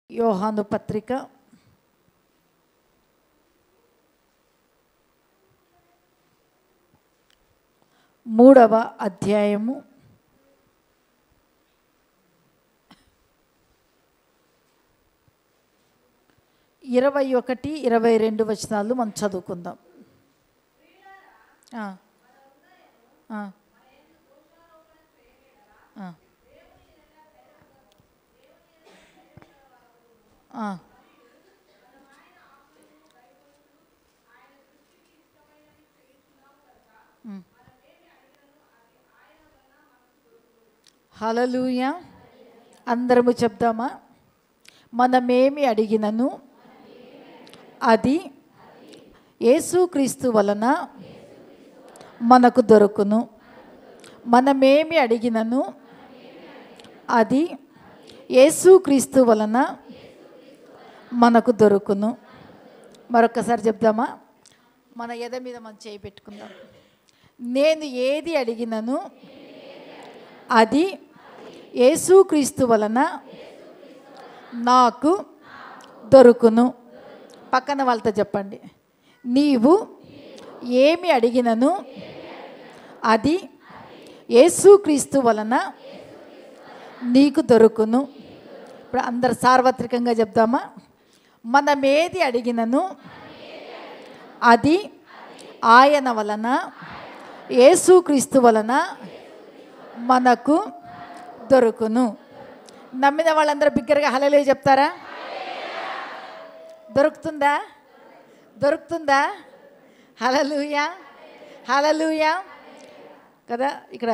యోహాను పత్రిక 3వ అధ్యాయము 21, 22 వచనాలు మనం చదువుకుందాం. హల్లెలూయా. అందరము చెప్దామా? మనమేమి అడిగినను అది యేసుక్రీస్తు వలన మనకు దొరుకును. మనమేమి అడిగినను అది యేసుక్రీస్తు వలన మనకు దొరుకును. మరొకసారి చెప్దామా? మన ఎద మీద మనం చేయి పెట్టుకుందాం. నేను ఏది అడిగినను అది యేసుక్రీస్తు వలన నాకు దొరుకును. పక్కన వాళ్ళతో చెప్పండి, నీవు ఏమి అడిగినను అది యేసుక్రీస్తు వలన నీకు దొరుకును. ఇప్పుడు అందరు సార్వత్రికంగా చెప్దామా? మనమేది అడిగినను అది ఆయన వలన యేసుక్రీస్తు వలన మనకు దొరుకును. నమ్మిన వాళ్ళందరూ బిగ్గరగా హల్లెలూయా చెప్తారా? దొరుకుతుందా? దొరుకుతుందా? హల్లెలూయా, హల్లెలూయా కదా. ఇక్కడ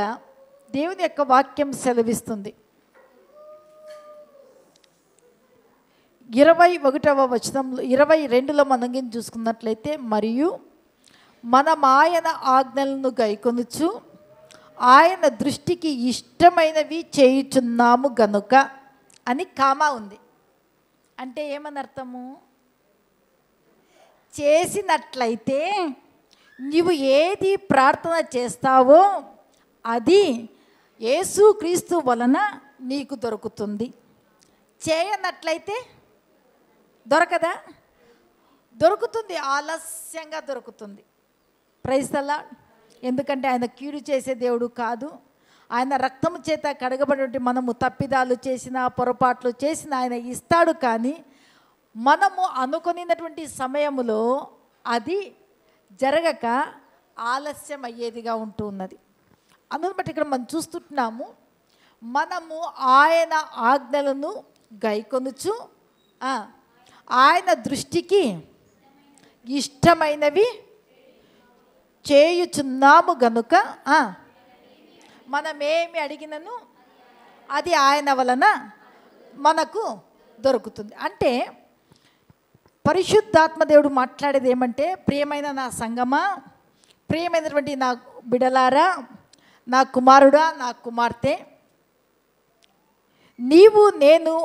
దేవుని యొక్క వాక్యం సెలవిస్తుంది. 21వ వచనంలో 22లో మనం చూసుకున్నట్లయితే, మరియు మనం ఆయన ఆజ్ఞలను గైకొనుచు ఆయన దృష్టికి ఇష్టమైనవి చేయుచున్నాము గనుక అని కామా ఉంది. అంటే ఏమని అర్థము? చేసినట్లయితే నీవు ఏది ప్రార్థన చేస్తావో అది యేసుక్రీస్తు వలన నీకు దొరుకుతుంది. చేయనట్లయితే దొరకదా? దొరుకుతుంది, ఆలస్యంగా దొరుకుతుంది. Praise the lord. ఎందుకంటే ఆయన కీడు చేసే దేవుడు కాదు. ఆయన రక్తము చేత కడగబడి మనము తప్పిదాలు చేసిన, పొరపాట్లు చేసిన ఆయన ఇస్తాడు. కానీ మనము అనుకునేటువంటి సమయములో అది జరగక ఆలస్యం అయ్యేదిగా ఉంటూ ఉన్నది. అందుని బట్టి ఇక్కడ మనం చూస్తున్నాము, మనము ఆయన ఆజ్ఞలను గైకొనుచు ఆయన దృష్టికి ఇష్టమైనవి చేయుచున్నాము గనుక మనమేమి అడిగినను అది ఆయన వలన మనకు దొరుకుతుంది. అంటే పరిశుద్ధాత్మ దేవుడు మాట్లాడేది ఏమంటే, ప్రియమైన నా సంగమా, ప్రియమైనటువంటి నా బిడలారా, నా కుమారుడా, నా కుమార్తె, నీవు నేను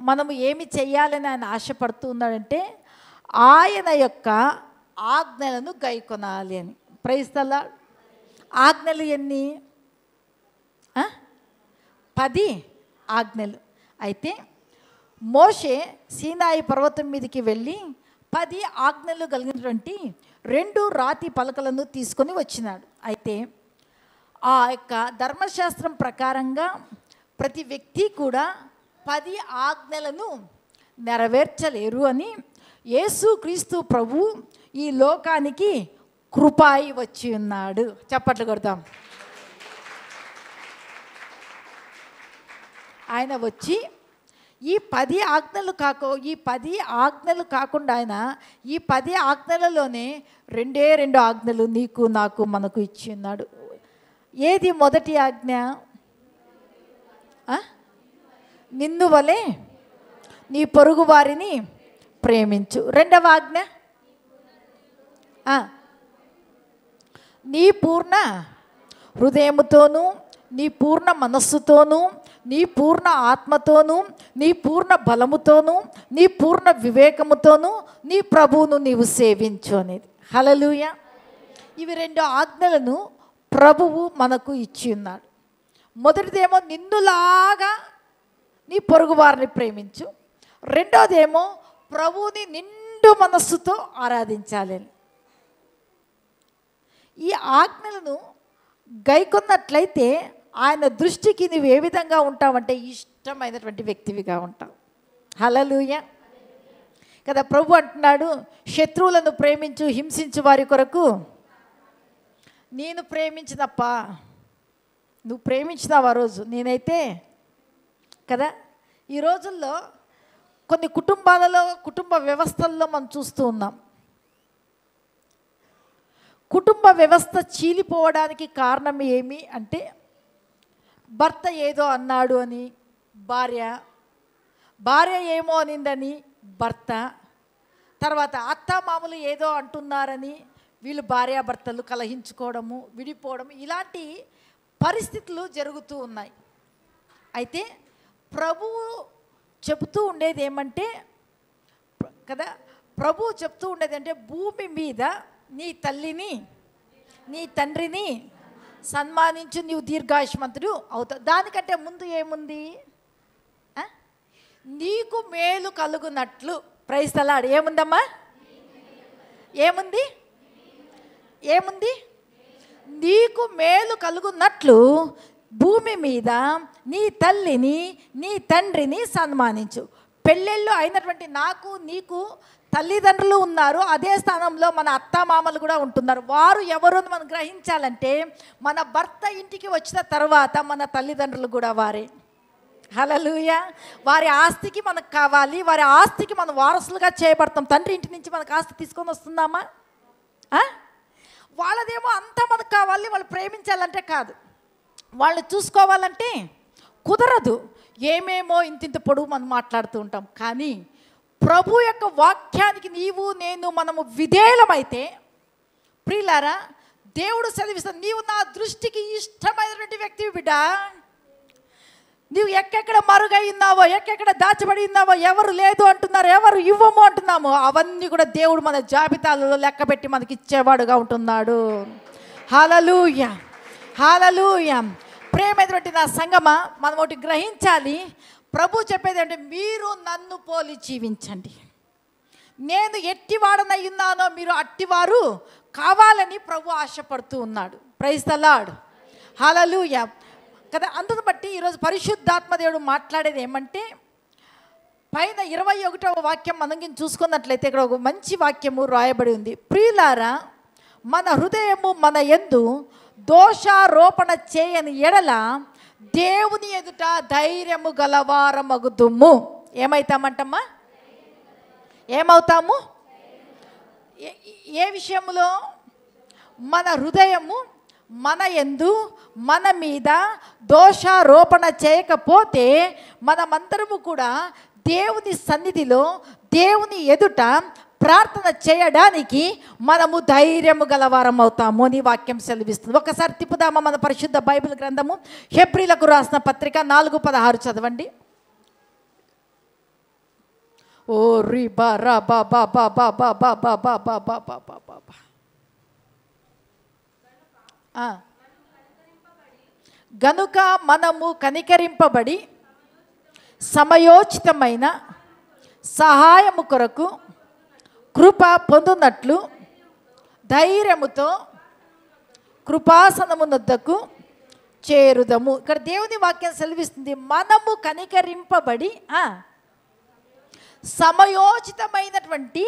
మనము ఏమి చెయ్యాలని ఆయన ఆశపడుతూ ఉన్నాడంటే ఆయన యొక్క ఆజ్ఞలను గైకొనాలి అని. Praise the lord. ఆజ్ఞలు ఎన్ని? 10 ఆజ్ఞలు. అయితే మోషే సీనాయి పర్వతం మీదకి వెళ్ళి 10 ఆజ్ఞలు కలిగినటువంటి 2 రాతి పలకలను తీసుకొని వచ్చినాడు. అయితే ఆ యొక్క ధర్మశాస్త్రం ప్రకారంగా ప్రతి వ్యక్తి కూడా 10 ఆజ్ఞలను నెరవేర్చలేరు అని యేసుక్రీస్తు ప్రభు ఈ లోకానికి కృపాయి వచ్చి ఉన్నాడు. చప్పట్లు కొడదాం. ఆయన వచ్చి ఈ 10 ఆజ్ఞలు కాకుండా ఆయన ఈ 10 ఆజ్ఞలలోనే 2 ఆజ్ఞలు నీకు నాకు మనకు ఇచ్చి ఉన్నాడు. ఏది మొదటి ఆజ్ఞ? నిన్ను వలె నీ పొరుగు వారిని ప్రేమించు. 2వ ఆజ్ఞ నీ పూర్ణ హృదయముతోనూ, నీ పూర్ణ మనస్సుతోనూ, నీ పూర్ణ ఆత్మతోనూ, నీ పూర్ణ బలముతోనూ, నీ పూర్ణ వివేకముతోనూ నీ ప్రభువును నీవు సేవించు అనేది. హల్లెలూయా. ఇవి 2 ఆజ్ఞలను ప్రభువు మనకు ఇచ్చి ఉన్నాడు. మొదటిదేమో నిన్నులాగా నీ పొరుగు వారిని ప్రేమించు. రెండోదేమో ప్రభువుని నిండు మనస్సుతో ఆరాధించాలని. ఈ ఆజ్ఞలను గైకొన్నట్లయితే ఆయన దృష్టికి నువ్వు ఏ విధంగా ఉంటావంటే ఇష్టమైనటువంటి వ్యక్తివిగా ఉంటావు. హల్లెలూయా కదా. ప్రభు అంటున్నాడు, శత్రువులను ప్రేమించు, హింసించు వారి కొరకు నేను ప్రేమించినప్ప. నువ్వు ప్రేమించినావు ఆ రోజు, నేనైతే కదా. ఈ రోజుల్లో కొన్ని కుటుంబాలలో, కుటుంబ వ్యవస్థల్లో మనం చూస్తూ ఉన్నాం. కుటుంబ వ్యవస్థ చీలిపోవడానికి కారణం ఏమి అంటే, భర్త ఏదో అన్నాడు అని భార్య ఏమో అనిందని భర్త, తర్వాత అత్తామామలు ఏదో అంటున్నారని వీళ్ళు భార్యాభర్తలు కలహించుకోవడము, విడిపోవడం, ఇలాంటి పరిస్థితులు జరుగుతూ ఉన్నాయి. అయితే ప్రభువు చెబుతూ ఉండేది ఏమంటే కదా, ప్రభువు చెప్తూ ఉండేది అంటే, భూమి మీద నీ తల్లిని నీ తండ్రిని సన్మానించు, నీవు దీర్ఘాయుష్మంతుడు అవుతావు. దానికంటే ముందు ఏముంది? నీకు మేలు కలుగునట్లు. Praise the Lord. ఏముందమ్మా? ఏముంది? నీకు మేలు కలుగునట్లు భూమి మీద నీ తల్లిని నీ తండ్రిని సన్మానించు. పెళ్ళిళ్ళు అయినటువంటి నాకు నీకు తల్లిదండ్రులు ఉన్నారు, అదే స్థానంలో మన అత్తామామలు కూడా ఉంటున్నారు. వారు ఎవరు అని మనం గ్రహించాలంటే, మన భర్త ఇంటికి వచ్చిన తర్వాత మన తల్లిదండ్రులు కూడా వారే. హల్లెలూయా. వారి ఆస్తికి మనకు కావాలి, వారి ఆస్తికి మనం వారసులుగా చేయబడతాం. తండ్రి ఇంటి నుంచి మనకు ఆస్తి తీసుకొని వస్తుందామా? వాళ్ళదేమో అంతా మనకు కావాలి, వాళ్ళు ప్రేమించాలంటే కాదు, వాళ్ళు చూసుకోవాలంటే కుదరదు. ఏమేమో ఇంతింత పొడుగు మనం మాట్లాడుతూ ఉంటాం. కానీ ప్రభు యొక్క వాక్యానికి నీవు నేను మనము విధేయులమైతే, ప్రియులారా, దేవుడు సెలవిస్తాడు, నీవు నా దృష్టికి ఇష్టమైనటువంటి వ్యక్తివి బిడ్డ. నీవు ఎక్కడెక్కడ మరుగై ఉన్నావో, ఎక్కడెక్కడ దాచబడి ఉన్నావో, ఎవరు లేదు అంటున్నారు, ఎవరు ఇవ్వము అంటున్నామో, అవన్నీ కూడా దేవుడు మన జాబితాలలో లెక్కబెట్టి మనకి ఇచ్చేవాడుగా ఉంటున్నాడు. హల్లెలూయా, హల్లెలూయా. ప్రేమైనటువంటి నా సంగమా, మనం ఒకటి గ్రహించాలి. ప్రభు చెప్పేది అంటే, మీరు నన్ను పోలి జీవించండి. నేను ఎట్టివాడనై ఉన్నానో మీరు అట్టివారు కావాలని ప్రభు ఆశపడుతూ ఉన్నాడు. Praise the Lord. హల్లెలూయా కదా. అందును బట్టి ఈరోజు పరిశుద్ధాత్మ దేవుడు మాట్లాడేది ఏమంటే, పైన 21వ వాక్యం మనం చూసుకున్నట్లయితే ఇక్కడ ఒక మంచి వాక్యము రాయబడి ఉంది. ప్రియులారా, మన హృదయము మన యందు దోషారోపణ చేయని ఎడల దేవుని ఎదుట ధైర్యము గలవారమగుదుము. ఏమవుతామంటమ్మా? ఏమవుతాము? ఏ విషయంలో? మన హృదయము మన యందు మన మీద దోషారోపణ చేయకపోతే మనమందరము కూడా దేవుని సన్నిధిలో, దేవుని ఎదుట ప్రార్థన చేయడానికి మనము ధైర్యము గలవారం అవుతాము అని వాక్యం సెలవిస్తుంది. ఒకసారి తిప్పుదామా మన పరిశుద్ధ బైబిల్ గ్రంథము, హెబ్రీలకు రాసిన పత్రిక 4:16 చదవండి. ఓ రి బా రా బా బా బా బా బా బా బా బా బా బా బా బా బా బా. గనుక మనము కనికరింపబడి సమయోచితమైన సహాయము కొరకు కృప పొందునట్లు ధైర్యముతో కృపాసనమునొద్దకు చేరుదము. ఇక్కడ దేవుని వాక్యం సెలవిస్తుంది, మనము కనికరింపబడి సమయోచితమైనటువంటి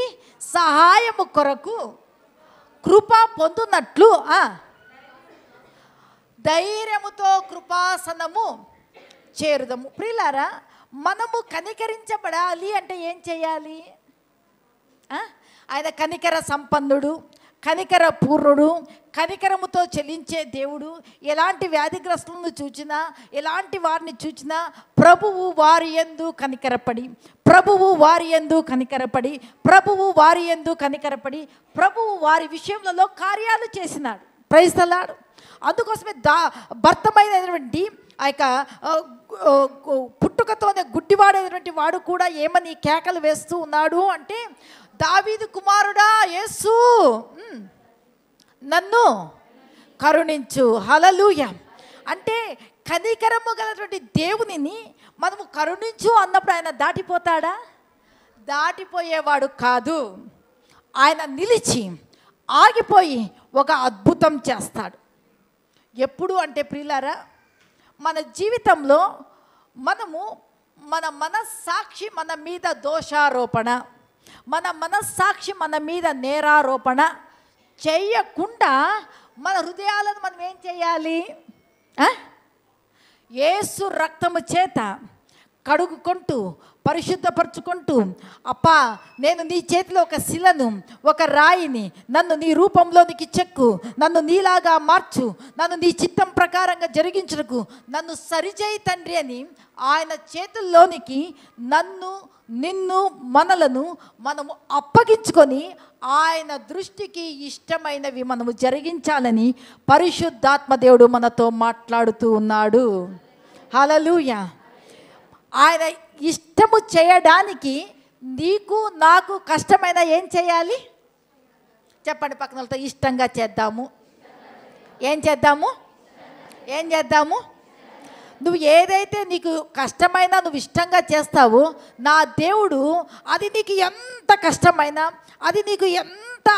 సహాయము కొరకు కృప పొందునట్లు ధైర్యముతో కృపాసనము చేరుదము. ప్రియులారా, మనము కనికరించబడాలి అంటే ఏం చేయాలి? ఆయన కనికర సంపన్నుడు, కనికర పూర్ణుడు, కనికరముతో చెల్లించే దేవుడు. ఎలాంటి వ్యాధిగ్రస్తులను చూచినా, ఎలాంటి వారిని చూచినా ప్రభువు వారి యందు కనికరపడి, ప్రభువు వారి యందు కనికరపడి, ప్రభువు వారి యందు కనికరపడి, ప్రభువు వారి విషయంలో కార్యాలు చేసినాడు. Praise the lord. అందుకోసమే భర్తమైనటువంటి ఆ యొక్క పుట్టుకతోనే గుడ్డివాడైనటువంటి వాడు కూడా ఏమని కేకలు వేస్తూ ఉన్నాడు అంటే, దావీదు కుమారుడా యేసు నన్ను కరుణించు. హల్లెలూయా. అంటే కనికరము గలటువంటి దేవునిని మనము కరుణించు అన్నప్పుడు ఆయన దాటిపోతాడా? దాటిపోయేవాడు కాదు. ఆయన నిలిచి ఆగిపోయి ఒక అద్భుతం చేస్తాడు. ఎప్పుడు అంటే ప్రియులారా, మన జీవితంలో మన మనస్సాక్షి మన మీద దోషారోపణ, మన మనస్సాక్షి మన మీద నేరారోపణ చేయకుండా మన హృదయాలను మనం ఏం చేయాలి? యేసు రక్తము చేత కడుగుకుంటూ పరిశుద్ధపరచుకుంటూ, అప్పా నేను నీ చేతిలో ఒక శిలను, ఒక రాయిని, నన్ను నీ రూపంలోనికి చెక్కు, నన్ను నీలాగా మార్చు, నన్ను నీ చిత్తం ప్రకారంగా జరిగించుటకు నన్ను సరిచేయి తండ్రి అని ఆయన చేతుల్లోనికి నిన్ను మనలను మనము అప్పగించుకొని ఆయన దృష్టికి ఇష్టమైనవి మనము జరిగించాలని పరిశుద్ధాత్మ దేవుడు మనతో మాట్లాడుతూ ఉన్నాడు. హల్లెలూయా. ఆయన ఇష్టము చేయడానికి నీకు నాకు కష్టమైన ఏం చేయాలి? చెప్పండి పక్కన వాళ్ళతో, ఇష్టంగా చేద్దాము. ఏం చేద్దాము? నువ్వు ఏదైతే నీకు కష్టమైనా నువ్వు ఇష్టంగా చేస్తావో, నా దేవుడు అది నీకు ఎంత కష్టమైనా, అది నీకు ఎంత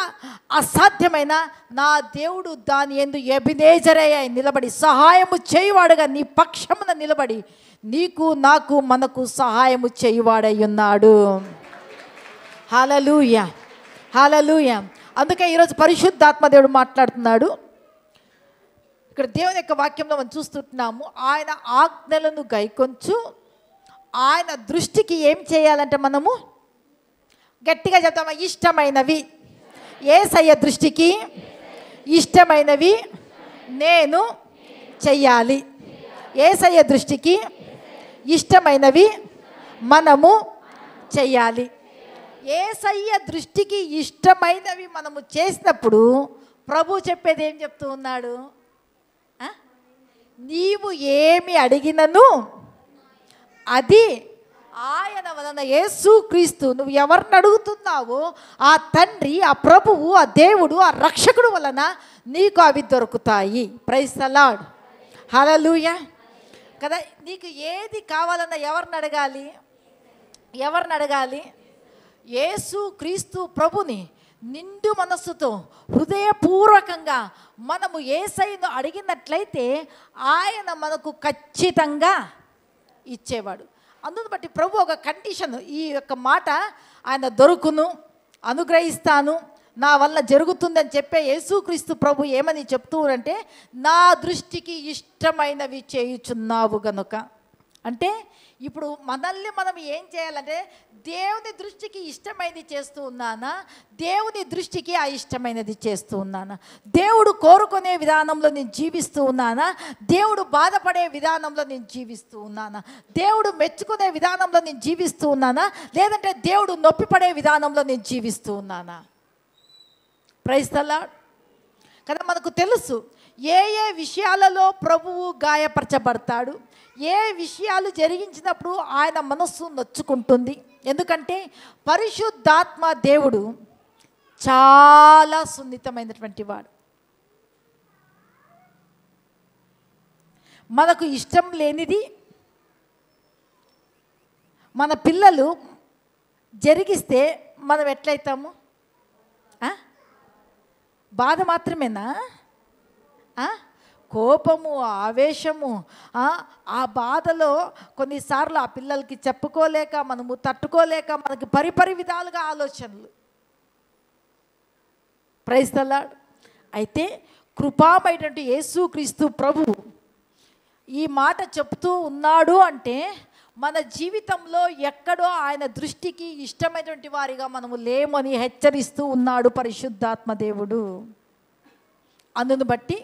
అసాధ్యమైన, నా దేవుడు దాని యందు ఎబెనేజరే అయి నిలబడి సహాయము చేయువాడుగా నీ పక్షమున నిలబడి నీకు నాకు మనకు సహాయము చేయువాడై ఉన్నాడు. హల్లెలూయా, హల్లెలూయా. అందుకే ఈరోజు పరిశుద్ధాత్మ దేవుడు మాట్లాడుతున్నాడు. ఇక్కడ దేవుని యొక్క వాక్యంలో మనం చూస్తున్నాము, ఆయన ఆజ్ఞలను గైకొంచు ఆయన దృష్టికి ఏం చేయాలంటే మనము గట్టిగా చెప్తామా? ఇష్టమైనవి. యేసయ్య దృష్టికి ఇష్టమైనవి నేను చెయ్యాలి. యేసయ్య దృష్టికి ఇష్టమైనవి మనము చెయ్యాలి. యేసయ్య దృష్టికి ఇష్టమైనవి మనము చేసినప్పుడు ప్రభు చెప్పేది ఏం చెప్తూ ఉన్నాడు? నీవు ఏమి అడిగినను అది ఆయన వలన, యేసు క్రీస్తు, నువ్వు ఎవరిని అడుగుతున్నావో ఆ తండ్రి, ఆ ప్రభువు, ఆ దేవుడు, ఆ రక్షకుడు వలన నీకు అవి దొరుకుతాయి. Praise the Lord. హల్లెలూయా కదా. నీకు ఏది కావాలన్నా ఎవరిని అడగాలి? యేసు క్రీస్తు ప్రభుని నిండు మనస్సుతో హృదయపూర్వకంగా మనము యేసయ్యను అడిగినట్లయితే ఆయన మనకు ఖచ్చితంగా ఇచ్చేవాడు. అందును బట్టి ప్రభు ఒక కండిషన్, ఈ యొక్క మాట ఆయన దొరుకును, అనుగ్రహిస్తాను, నా వల్ల జరుగుతుందని చెప్పే యేసుక్రీస్తు ప్రభు ఏమని చెప్తూరంటే, నా దృష్టికి ఇష్టమైనవి చేయుచున్నావు గనుక. అంటే ఇప్పుడు మనల్ని మనం ఏం చేయాలంటే, దేవుని దృష్టికి ఇష్టమైనది చేస్తూ ఉన్నానా, దేవుని దృష్టికి అయిష్టమైనది చేస్తూ ఉన్నానా, దేవుడు కోరుకునే విధానంలో నేను జీవిస్తూ ఉన్నానా, దేవుడు బాధపడే విధానంలో నేను జీవిస్తూ ఉన్నానా, దేవుడు మెచ్చుకునే విధానంలో నేను జీవిస్తూ ఉన్నానా, లేదంటే దేవుడు నొప్పిపడే విధానంలో నేను జీవిస్తూ ఉన్నానా? ప్రైజ్ ది లార్డ్ కదా. మనకు తెలుసు ఏ విషయాలలో ప్రభువు గాయపరచబడతాడు, ఏ విషయాలు జరిగించినప్పుడు ఆయన మనస్సు నొచ్చుకుంటుంది. ఎందుకంటే పరిశుద్ధాత్మ దేవుడు చాలా సున్నితమైనటువంటి వాడు. మనకు ఇష్టం లేనిది మన పిల్లలు జరిగిస్తే మనం ఎట్లయితాము? బాధ మాత్రమేనా? కోపము, ఆవేశము, ఆ బాధలో కొన్నిసార్లు ఆ పిల్లలకి చెప్పుకోలేక, మనము తట్టుకోలేక, మనకి పరిపరి విధాలుగా ఆలోచనలు. Praise the lord. అయితే కృపామైనటువంటి యేసుక్రీస్తు ప్రభువు ఈ మాట చెప్తూ ఉన్నాడు అంటే, మన జీవితంలో ఎక్కడో ఆయన దృష్టికి ఇష్టమైనటువంటి వారిగా మనము లేమని హెచ్చరిస్తూ ఉన్నాడు పరిశుద్ధాత్మ దేవుడు. అందును బట్టి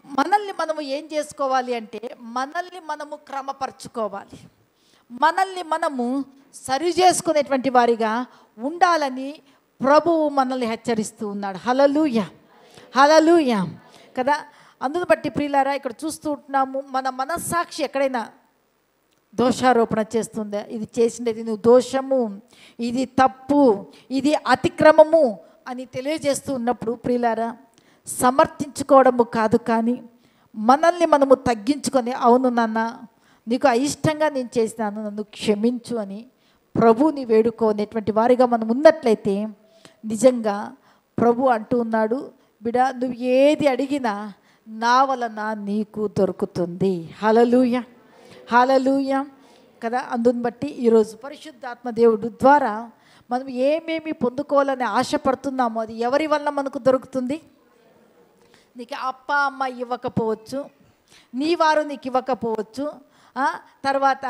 మనల్ని మనము ఏం చేసుకోవాలి అంటే, మనల్ని మనము క్రమపరచుకోవాలి, మనల్ని మనము సరి చేసుకునేటువంటి వారిగా ఉండాలని ప్రభువు మనల్ని హెచ్చరిస్తూ ఉన్నాడు. హల్లెలూయా, హల్లెలూయా కదా. అందును బట్టి ప్రియులారా, ఇక్కడ చూస్తూ ఉంటున్నాము, మన మనస్సాక్షి ఎక్కడైనా దోషారోపణ చేస్తుందా, ఇది చేసినది నువ్వు దోషము, ఇది తప్పు, ఇది అతిక్రమము అని తెలియజేస్తూ ఉన్నప్పుడు ప్రియులారా, సమర్థించుకోవడము కాదు, కానీ మనల్ని మనము తగ్గించుకొని, అవును నాన్న నీకు అయిష్టంగా నేను చేసినాను, నన్ను క్షమించు అని ప్రభువుని వేడుకోనేటువంటి వారిగా మనం ఉన్నట్లయితే నిజంగా ప్రభు అంటూ ఉన్నాడు, బిడా నువ్వు ఏది అడిగినా నా వలన నీకు దొరుకుతుంది. హల్లెలూయా, హల్లెలూయా కదా. అందుని బట్టి ఈరోజు పరిశుద్ధాత్మ దేవుడు ద్వారా మనం ఏమేమి పొందుకోవాలని ఆశపడుతున్నామో అది ఎవరి వల్ల మనకు దొరుకుతుంది. నీకు అప్ప అమ్మ ఇవ్వకపోవచ్చు, నీ వారు నీకు ఇవ్వకపోవచ్చు, తర్వాత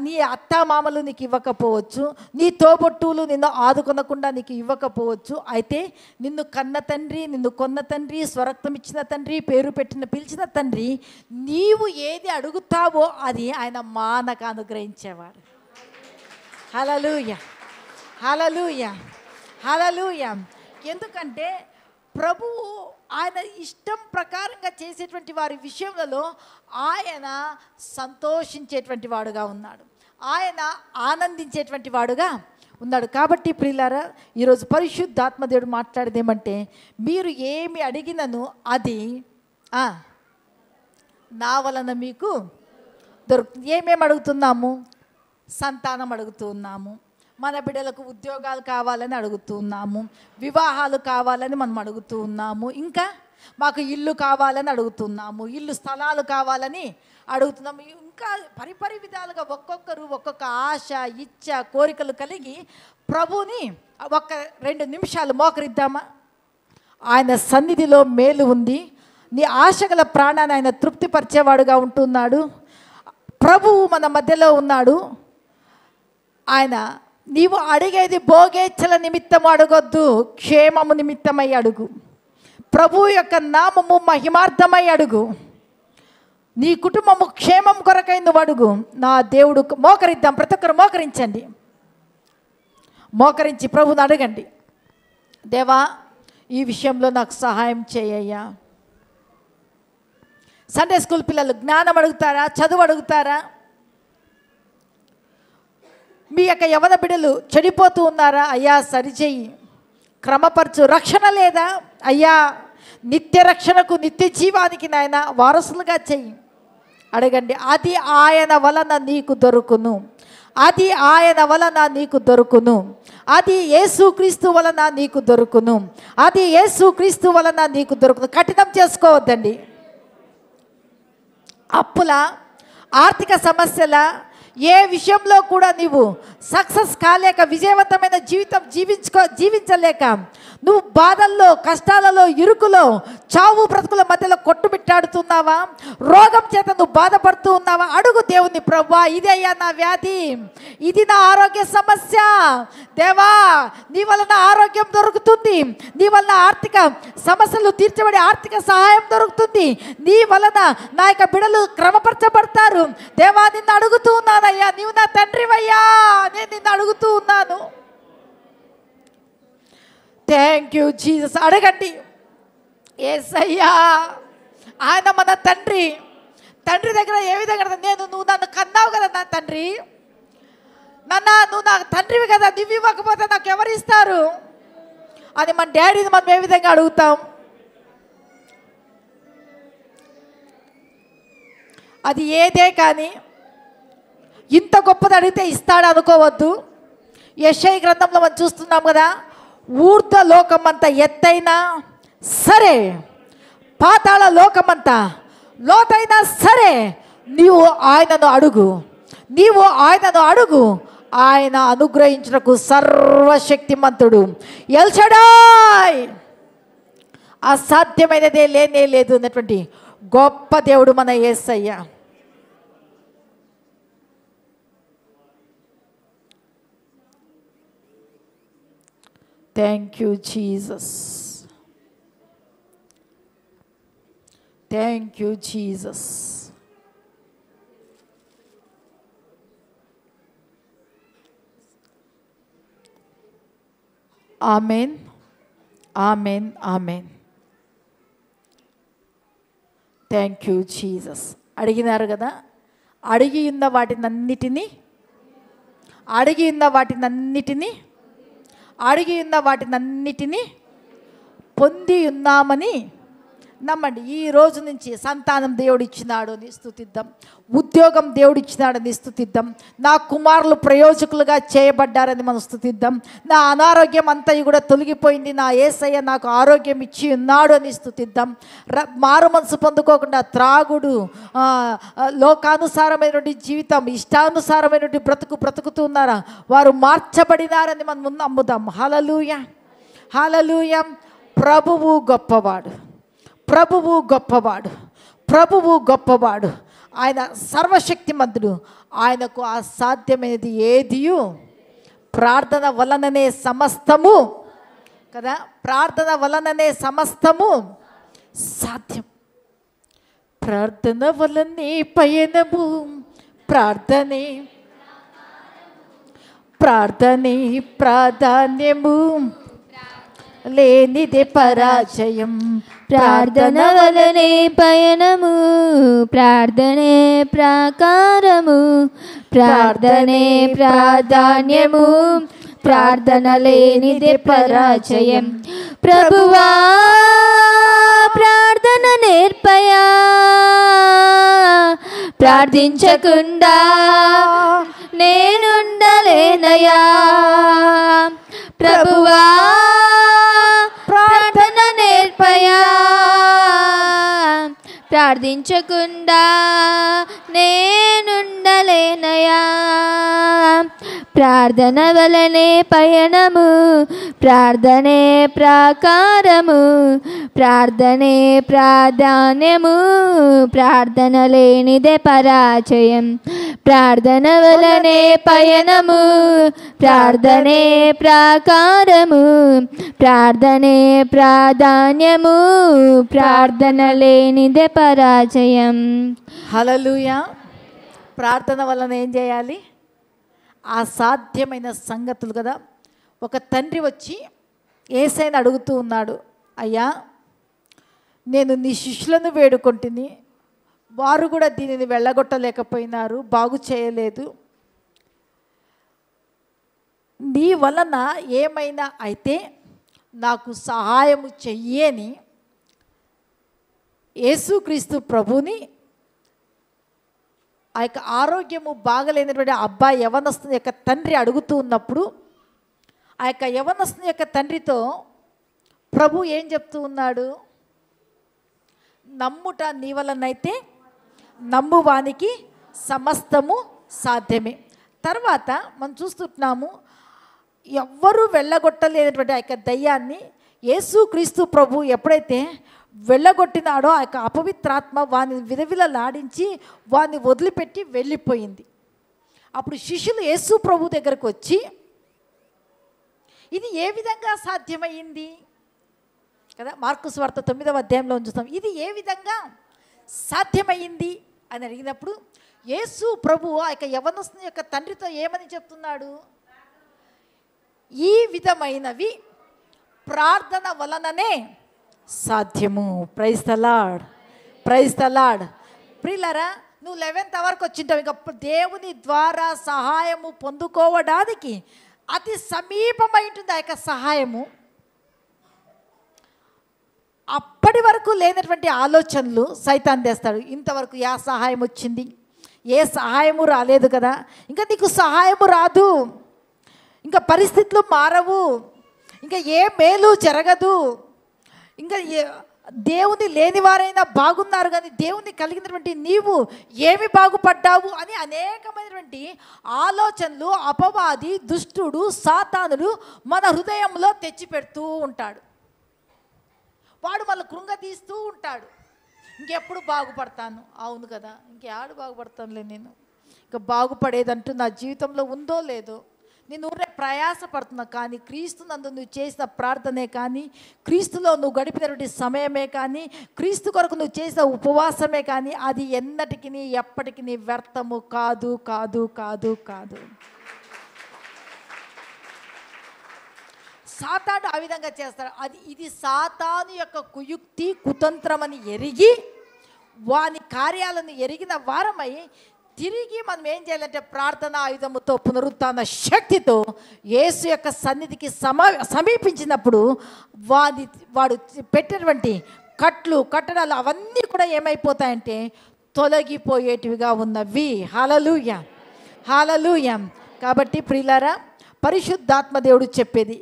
నీ అత్తామామలు నీకు ఇవ్వకపోవచ్చు, నీ తోబొట్టువులు నిన్ను ఆదుకొనకుండా నీకు ఇవ్వకపోవచ్చు. అయితే నిన్ను కన్న తండ్రి, నిన్ను కొన్న తండ్రి, స్వరక్తం ఇచ్చిన తండ్రి, పేరు పిలిచిన తండ్రి, నీవు ఏది అడుగుతావో అది ఆయన మానక అనుగ్రహించేవాడు. హల్లెలూయా, హల్లెలూయా, హల్లెలూయా. ఎందుకంటే ప్రభువు ఆయన ఇష్టం ప్రకారంగా చేసేటువంటి వారి విషయంలో ఆయన సంతోషించేటువంటి వాడుగా ఉన్నాడు, ఆయన ఆనందించేటువంటి వాడుగా ఉన్నాడు. కాబట్టి ప్రియులారా, ఈరోజు పరిశుద్ధాత్మదేవుడు మాట్లాడేది ఏమంటే, మీరు ఏమి అడిగినను అది నా వలన మీకు దొరుకుతుంది. ఏమేమి అడుగుతున్నాము? సంతానం అడుగుతున్నాము, మన బిడ్డలకు ఉద్యోగాలు కావాలని అడుగుతూ ఉన్నాము, వివాహాలు కావాలని మనం అడుగుతూ ఉన్నాము, ఇంకా మాకు ఇల్లు కావాలని అడుగుతున్నాము, ఇల్లు స్థలాలు కావాలని అడుగుతున్నాము. ఇంకా పరిపరి విధాలుగా ఒక్కొక్కరు ఒక్కొక్క ఆశ, ఇచ్చ, కోరికలు కలిగి ప్రభువుని 1-2 నిమిషాలు మోకరిద్దామా? ఆయన సన్నిధిలో మేలు ఉంది. నీ ఆశగల ప్రాణాన్ని ఆయన తృప్తిపరిచేవాడుగా ఉంటున్నాడు. ప్రభువు మన మధ్యలో ఉన్నాడు. ఆయన నీవు అడిగేది భోగేచ్ఛల నిమిత్తం అడగొద్దు, క్షేమము నిమిత్తమై అడుగు. ప్రభు యొక్క నామము మహిమార్థమై అడుగు. నీ కుటుంబము క్షేమం కొరకై నువ్వు అడుగు. నా దేవుడు మోకరిద్దాం, ప్రతి ఒక్కరు మోకరించండి. మోకరించి ప్రభుని అడగండి, దేవా ఈ విషయంలో నాకు సహాయం చేయయ్యా. సండే స్కూల్ పిల్లలు జ్ఞానం అడుగుతారా? చదువు అడుగుతారా? మీ యొక్క యవన బిడ్డలు చెడిపోతూ ఉన్నారా? అయ్యా సరిచేయి, క్రమపరచు. రక్షణ లేదా? అయ్యా నిత్య రక్షణకు, నిత్య జీవానికి నాయన వారసులుగా చెయ్యి. అడగండి. అది ఆయన వలన నీకు దొరుకును, అది ఆయన వలన నీకు దొరుకును, అది యేసుక్రీస్తు వలన నీకు దొరుకును, అది యేసుక్రీస్తు వలన నీకు దొరుకును. కఠినం చేసుకోవద్దండి. అప్పుల, ఆర్థిక సమస్యల, ఏ విషయంలో కూడా నీవు సక్సెస్ కాలేక, విజయవంతమైన జీవితం జీవించలేక, నువ్వు బాధల్లో, కష్టాలలో, ఇరుకులో, చావు బ్రతుకుల మధ్యలో కొట్టుమిట్టాడుతున్నావా? రోగం చేత నువ్వు బాధపడుతూ ఉన్నావా? అడుగు దేవుని, ప్రభువా ఇదే అయ్యా నా వ్యాధి, ఇది నా ఆరోగ్య సమస్య. దేవా నీ వలన ఆరోగ్యం దొరుకుతుంది, నీ వలన ఆర్థిక సమస్యలు తీర్చబడి ఆర్థిక సహాయం దొరుకుతుంది, నీ వలన నా యొక్క బిడ్డలు క్రమపరచబడతారు. దేవా నిన్ను అడుగుతూ ఉన్నానయ్యా, నీవు నా తండ్రివయ్యా, నేను నిన్ను అడుగుతూ ఉన్నాను. Thank you Jesus. అడగండి. యేసయ్యా ఆయన మన తండ్రి. తండ్రి దగ్గర ఏ విధంగా నువ్వు నన్ను కన్నావు కదా నా తండ్రి, నువ్వు నాకు తండ్రివి కదా, నువ్వు ఇవ్వకపోతే నాకు ఎవరు ఇస్తారు అని మన డాడీని మనం ఏ విధంగా అడుగుతాం? అది ఏదే కానీ ఇంత గొప్పది అడిగితే ఇస్తాడు అనుకోవద్దు. యెషయా గ్రంథంలో మనం చూస్తున్నాం కదా, ఊర్ధ లోకమంతా ఎత్తైనా సరే, పాతాళ లోకమంతా లోతైనా సరే, నీవు ఆయనను అడుగు, నీవు ఆయనను అడుగు. ఆయన అనుగ్రహించుటకు సర్వశక్తిమంతుడు, ఎల్ షడాయ్, అసాధ్యమైనదే లేనే లేదు అన్నటువంటి గొప్ప దేవుడు మన Yesayya. Thank you Jesus, thank you Jesus. Amen, amen, amen. Thank you Jesus. అడిగినారు కదా, అడిగి ఉన్న వాటినన్నిటినీ పొంది ఉన్నామని నమ్మండి, ఈ రోజు నుంచి సంతానం దేవుడు ఇచ్చినాడు అని స్తుతిద్దాం, ఉద్యోగం దేవుడు ఇచ్చినాడని స్తుతిద్దాం, నా కుమారులు ప్రయోజకులుగా చేయబడ్డారని మనం స్తుతిద్దాం, నా అనారోగ్యం అంతా కూడా తొలగిపోయింది, నా యేసయ్య నాకు ఆరోగ్యం ఇచ్చి ఉన్నాడు అని స్తుతిద్దాం. మారు మనసు పొందుకోకుండా త్రాగుడు, లోకానుసారమైనటువంటి జీవితం, ఇష్టానుసారమైనటువంటి బ్రతుకుతూ ఉన్నారా, వారు మార్చబడినారని మనం ముందు నమ్ముదాం. హల్లెలూయా, హల్లెలూయా. ప్రభువు గొప్పవాడు, ప్రభువు గొప్పవాడు, ప్రభువు గొప్పవాడు. ఆయన సర్వశక్తిమంతుడు. ఆయనకు అసాధ్యమైనది ఏదియు ప్రార్థన వలననే సమస్తము కదా, ప్రార్థన వలననే సమస్తము సాధ్యం. ప్రార్థన వలనే పయనము, ప్రార్థనే ప్రార్థనే ప్రాధాన్యము, లేనిదే పరాజయం. ప్రార్థన వలనే పయనము, ప్రార్థనే ప్రాకారము, ప్రార్థనే ప్రాధాన్యము, ప్రార్థన లేనిదే పరాజయం. ప్రభువా ప్రార్థన నేర్పయా, ప్రార్థించకుండా నేనుండలేనయా. ప్రభువా ప్రార్థన నేర్పయా, ప్రార్థించకుండా నేనుండలేనయా. ప్రార్థన వలనే పయనము, ప్రార్థనే ప్రాకారము, ప్రార్థనే ప్రాధాన్యము, ప్రార్థన లేనిదే పరాజయం. ప్రార్థన వలనే పయనము, ప్రార్థనే ప్రాకారము, ప్రార్థనే ప్రాధాన్యము, ప్రార్థన లేనిదే పరాజయం. హల్లెలూయా. ప్రార్థన వలన ఏం చేయాలి? అసాధ్యమైన సంగతులు కదా. ఒక తండ్రి వచ్చి యేసయ్యను అడుగుతూ ఉన్నాడు, అయ్యా నేను నీ శిష్యులను వేడుకొంటిని, వారు కూడా దీనిని వెళ్ళగొట్టలేకపోయినారు, బాగు చేయలేదు, నీ వలన ఏమైనా అయితే నాకు సహాయము చెయ్యని యేసుక్రీస్తు ప్రభుని ఆ యొక్క ఆరోగ్యము బాగలేనటువంటి అబ్బాయి యవనస్తుని యొక్క తండ్రి అడుగుతూ ఉన్నప్పుడు, ఆ యొక్క యవనస్తుని యొక్క తండ్రితో ప్రభు ఏం చెప్తూ ఉన్నాడు? నమ్ముట నీ వలనైతే నమ్మువానికి సమస్తము సాధ్యమే. తర్వాత మనం చూస్తున్నాము, ఎవ్వరూ వెళ్ళగొట్టలేనటువంటి ఆ యొక్క దయ్యాన్ని యేసుక్రీస్తు ప్రభు ఎప్పుడైతే వెళ్ళగొట్టినాడో, ఆ యొక్క అపవిత్రాత్మ వాని విలవిలలాడించి వాని వదిలిపెట్టి వెళ్ళిపోయింది. అప్పుడు శిష్యులు యేసు ప్రభు దగ్గరకు వచ్చి, ఇది ఏ విధంగా సాధ్యమైంది కదా, మార్కు సువార్త 9వ అధ్యాయంలో చూస్తాం, ఇది ఏ విధంగా సాధ్యమైంది అని అడిగినప్పుడు యేసు ప్రభు ఆ యొక్క యవనస్తుని యొక్క తండ్రితో ఏమని చెప్తున్నాడు? ఈ విధమైనవి ప్రార్థన వలననే సాధ్యము. Praise the lord, praise the lord. ప్రియులారా, నువ్వు 11th అవర్కి వచ్చింటావు, ఇంకా దేవుని ద్వారా సహాయము పొందుకోవడానికి అతి సమీపమై ఉంటుంది ఆ యొక్క సహాయము. అప్పటి వరకు లేనటువంటి ఆలోచనలు సైతాన్ తెస్తాడు. ఇంతవరకు ఏ సహాయం వచ్చింది? ఏ సహాయము రాలేదు కదా, ఇంకా నీకు సహాయము రాదు, ఇంకా పరిస్థితులు మారవు, ఇంకా ఏ మేలు జరగదు, ఇంకా దేవుని లేని వారైనా బాగున్నారు కానీ దేవుని కలిగినటువంటి నీవు ఏమి బాగుపడ్డావు అని అనేకమైనటువంటి ఆలోచనలు అపవాది, దుష్టుడు, సాతానుడు మన హృదయంలో తెచ్చిపెడుతూ ఉంటాడు. వాడు మళ్ళీ కృంగతీస్తూ ఉంటాడు. ఇంకెప్పుడు బాగుపడతాను? అవును కదా, ఇంకేడు బాగుపడతానులే, నేను ఇంకా బాగుపడేదంటూ నా జీవితంలో ఉందో లేదో, నేను ఊరే ప్రయాసపడుతున్నా, కానీ క్రీస్తు నందు నువ్వు చేసిన ప్రార్థనే కానీ, క్రీస్తులో నువ్వు గడిపినటువంటి సమయమే కానీ, క్రీస్తు కొరకు నువ్వు చేసిన ఉపవాసమే కానీ, అది ఎన్నటికి ఎప్పటికీ వ్యర్థము కాదు కాదు కాదు కాదు. సాతాను ఆ విధంగా చేస్తాడు. ఇది సాతాను యొక్క కుయుక్తి, కుతంత్రం అని ఎరిగి, వాని కార్యాలను ఎరిగిన వారమై తిరిగి మనం ఏం చేయాలంటే ప్రార్థన ఆయుధముతో, పునరుత్థాన శక్తితో యేసు యొక్క సన్నిధికి సమీపించినప్పుడు వాడు పెట్టినటువంటి కట్టడాలు అవన్నీ కూడా ఏమైపోతాయంటే తొలగిపోయేటివిగా ఉన్నవి. హల్లెలూయా, హల్లెలూయా. కాబట్టి ప్రియులారా, పరిశుద్ధాత్మ దేవుడు చెప్పేది,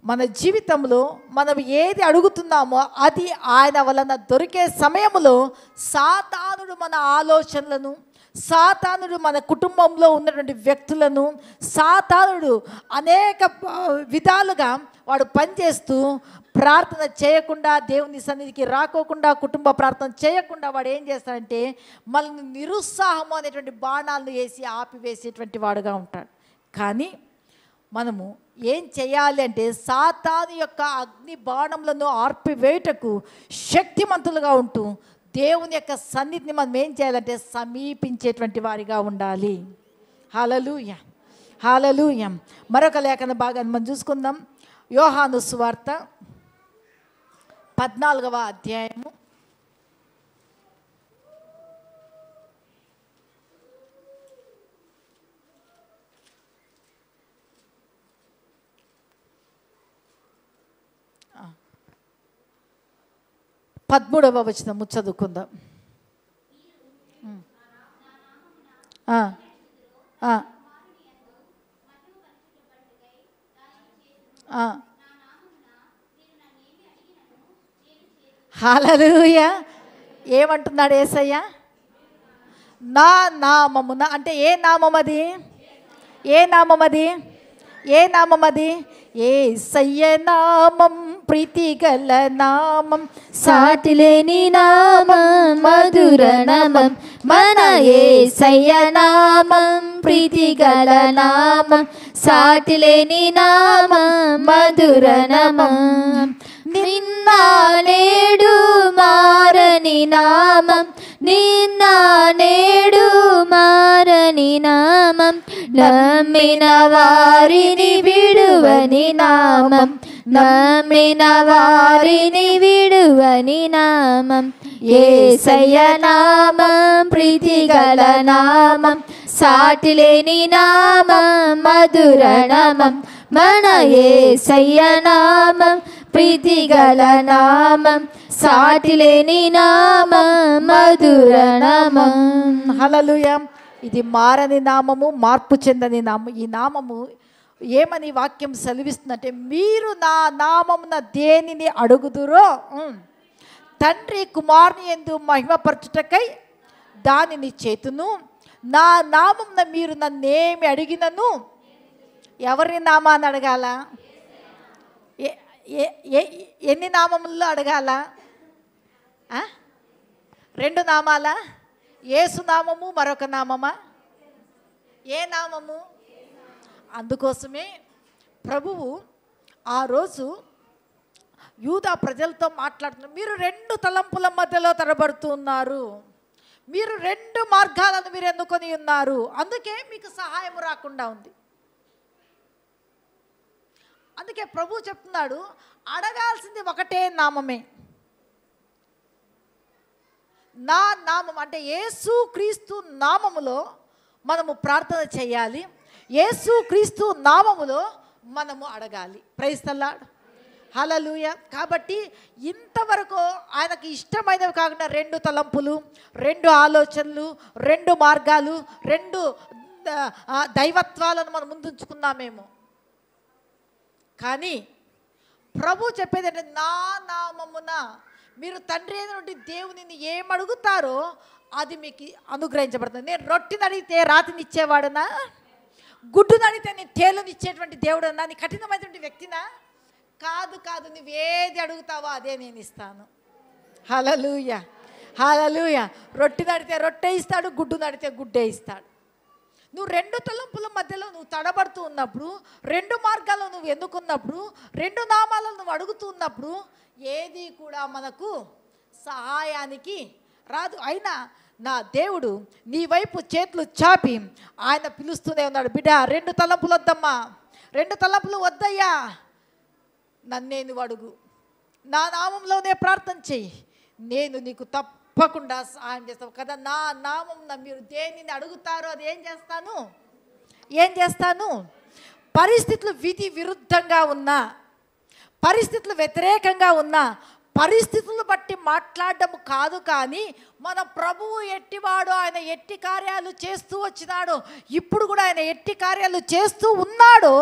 మన జీవితంలో మనం ఏది అడుగుతున్నామో అది ఆయన వలన దొరికే సమయంలో సాతానుడు మన ఆలోచనలను, సాతానుడు మన కుటుంబంలో ఉన్నటువంటి వ్యక్తులను, సాతానుడు అనేక విధాలుగా వాడు పనిచేస్తూ ప్రార్థన చేయకుండా, దేవుని సన్నిధికి రాకోకుండా, కుటుంబ ప్రార్థన చేయకుండా వాడు ఏం చేస్తాడంటే మనల్ని నిరుత్సాహము అనేటువంటి బాణాలను వేసి ఆపివేసేటువంటి వాడుగా ఉంటాడు. కానీ మనము ఏం చేయాలి అంటే సాతాను యొక్క అగ్ని బాణములను ఆర్పివేయటకు శక్తిమంతులుగా ఉంటూ దేవుని యొక్క సన్నిధిని మనం ఏం చేయాలంటే సమీపించేటువంటి వారిగా ఉండాలి. హల్లెలూయా, హల్లెలూయా. మరొక లేఖన భాగాన్ని మనం చూసుకుందాం. యోహాను సువార్త 14వ అధ్యాయము 13వ వచనము చదువుకుందాం. హల్లెలూయా. ఏమంటున్నాడు యేసయ్య? నా నామమున, అంటే ఏ నామం అది? ఏ నామం అది? ఏ నామం అది? యేసయ్య నామం ప్రీతిగల నామం, సాటిలేని నామం, మధుర నామం, మన యేసయ్య నామం ప్రీతిగల నామం, సాటిలేని నామం, మధుర నామం. నిన్న నేడు మారని నామం, నిన్న నేడు మారని నామం, నమ్మిన వారిని విడువని నామం, నమ్మిన వారిని విడువని నామం. యేసయ్య నామం ప్రీతిగల నామం, సాటిలేని నామం, మధుర నామం, మన యేసయ్య నామం ప్రీతిగల నామం, సాటిలేని నామం, మధుర నామం. హల్లెలూయా. ఇది మారని నామము, మార్పు చెందని నామము. ఈ నామము ఏమని వాక్యం సెలవిస్తుందంటే, మీరు నా నామమున దేనిని అడుగుదురో తండ్రి కుమారుని యందు మహిమపరచుటకై దానిని చేతును, నా నామమున మీరు నన్నేమి అడిగినను. ఎవరి నామాన్ని అడగాల? ఎన్ని నామముల్లో అడగాల? 2 నామాలా? యేసు నామము, మరొక నామమా? ఏ నామము? అందుకోసమే ప్రభువు ఆ రోజు యూదా ప్రజలతో మాట్లాడుతున్నారు. మీరు 2 తలంపుల మధ్యలో తడబడుతూ ఉన్నారు, మీరు 2 మార్గాలను మీరు ఎన్నుకొని ఉన్నారు, అందుకే మీకు సహాయం రాకుండా ఉంది. అందుకే ప్రభు చెప్తున్నాడు, అడగాల్సింది ఒకటే నామమే. నా నామం అంటే యేసు క్రీస్తు నామములో మనము ప్రార్థన చేయాలి, యేసు క్రీస్తు నామములో మనము అడగాలి. ప్రైజ్ ది లార్డ్, హల్లెలూయా. కాబట్టి ఇంతవరకు ఆయనకి ఇష్టమైనవి కాకుండా 2 తలంపులు, 2 ఆలోచనలు, 2 మార్గాలు, 2 దైవత్వాలను మనం ముందుంచుకున్నామేమో. కానీ ప్రభు చెప్పేది అంటే, నా నామమున మీరు తండ్రి అయిన నుండి దేవునిని ఏమడుగుతారో అది మీకు అనుగ్రహించబడుతుంది. నేను రొట్టెని అడిగితే రాతినిచ్చేవాడనా? గుడ్డుని అడిగితే నేను తేలునిచ్చేటువంటి దేవుడన్నా? నీ కఠినమైనటువంటి వ్యక్తినా? కాదు కాదు, నువ్వు ఏది అడుగుతావో అదే నేను ఇస్తాను. హల్లెలూయా, హల్లెలూయా. రొట్టెని అడిగితే రొట్టె ఇస్తాడు, గుడ్డుని అడిగితే గుడ్డే ఇస్తాడు. నువ్వు 2 తలంపుల మధ్యలో నువ్వు తడబడుతూ ఉన్నప్పుడు, 2 మార్గాల్లో నువ్వు ఎన్నుకున్నప్పుడు, 2 నామాలను నువ్వు అడుగుతూ ఉన్నప్పుడు ఏది కూడా మనకు సహాయానికి రాదు. అయినా నా దేవుడు నీ వైపు చేతులు చాపి ఆయన పిలుస్తూనే ఉన్నాడు, బిడ్డ 2 తలంపులు వద్దమ్మా, 2 తలంపులు వద్దయ్యా, నన్నే నువ్వు అడుగు, నా నామంలోనే ప్రార్థన చెయ్యి, నేను నీకు తప్పకుండా సహాయం చేస్తావు కదా. నా నామం మీరు దేనిని అడుగుతారో అది ఏం చేస్తాను. పరిస్థితులు విధి విరుద్ధంగా ఉన్నా, పరిస్థితులు వ్యతిరేకంగా ఉన్నా, పరిస్థితులను బట్టి మాట్లాడడం కాదు, కానీ మన ప్రభువు ఎట్టివాడు, ఆయన ఎట్టి కార్యాలు చేస్తూ వచ్చినాడు, ఇప్పుడు కూడా ఆయన ఎట్టి కార్యాలు చేస్తూ ఉన్నాడు.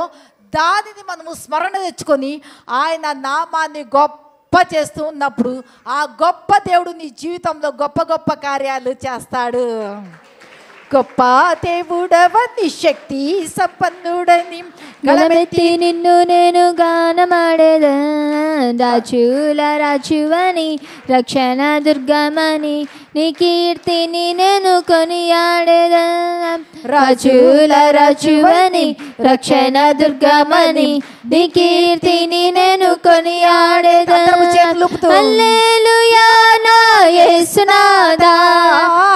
దానిని మనము స్మరణ తెచ్చుకొని ఆయన నామాన్ని గొప్ప చేస్తూ ఉన్నప్పుడు ఆ గొప్ప దేవుడు నీ జీవితంలో గొప్ప గొప్ప కార్యాలు చేస్తాడు. గొప్ప దేవుడవని శక్తి సంపన్నుడని గలమెత్తి నిన్ను నేను గానమాడేదా, రాజుల రాజువని రక్షణ దుర్గమని నీ కీర్తిని నేను కొనియాడేదా. రాజుల రాజువని రక్షణ దుర్గమని నీ కీర్తిని నేను కొనియాడేదా. హల్లెలూయా నా యేసునాదా,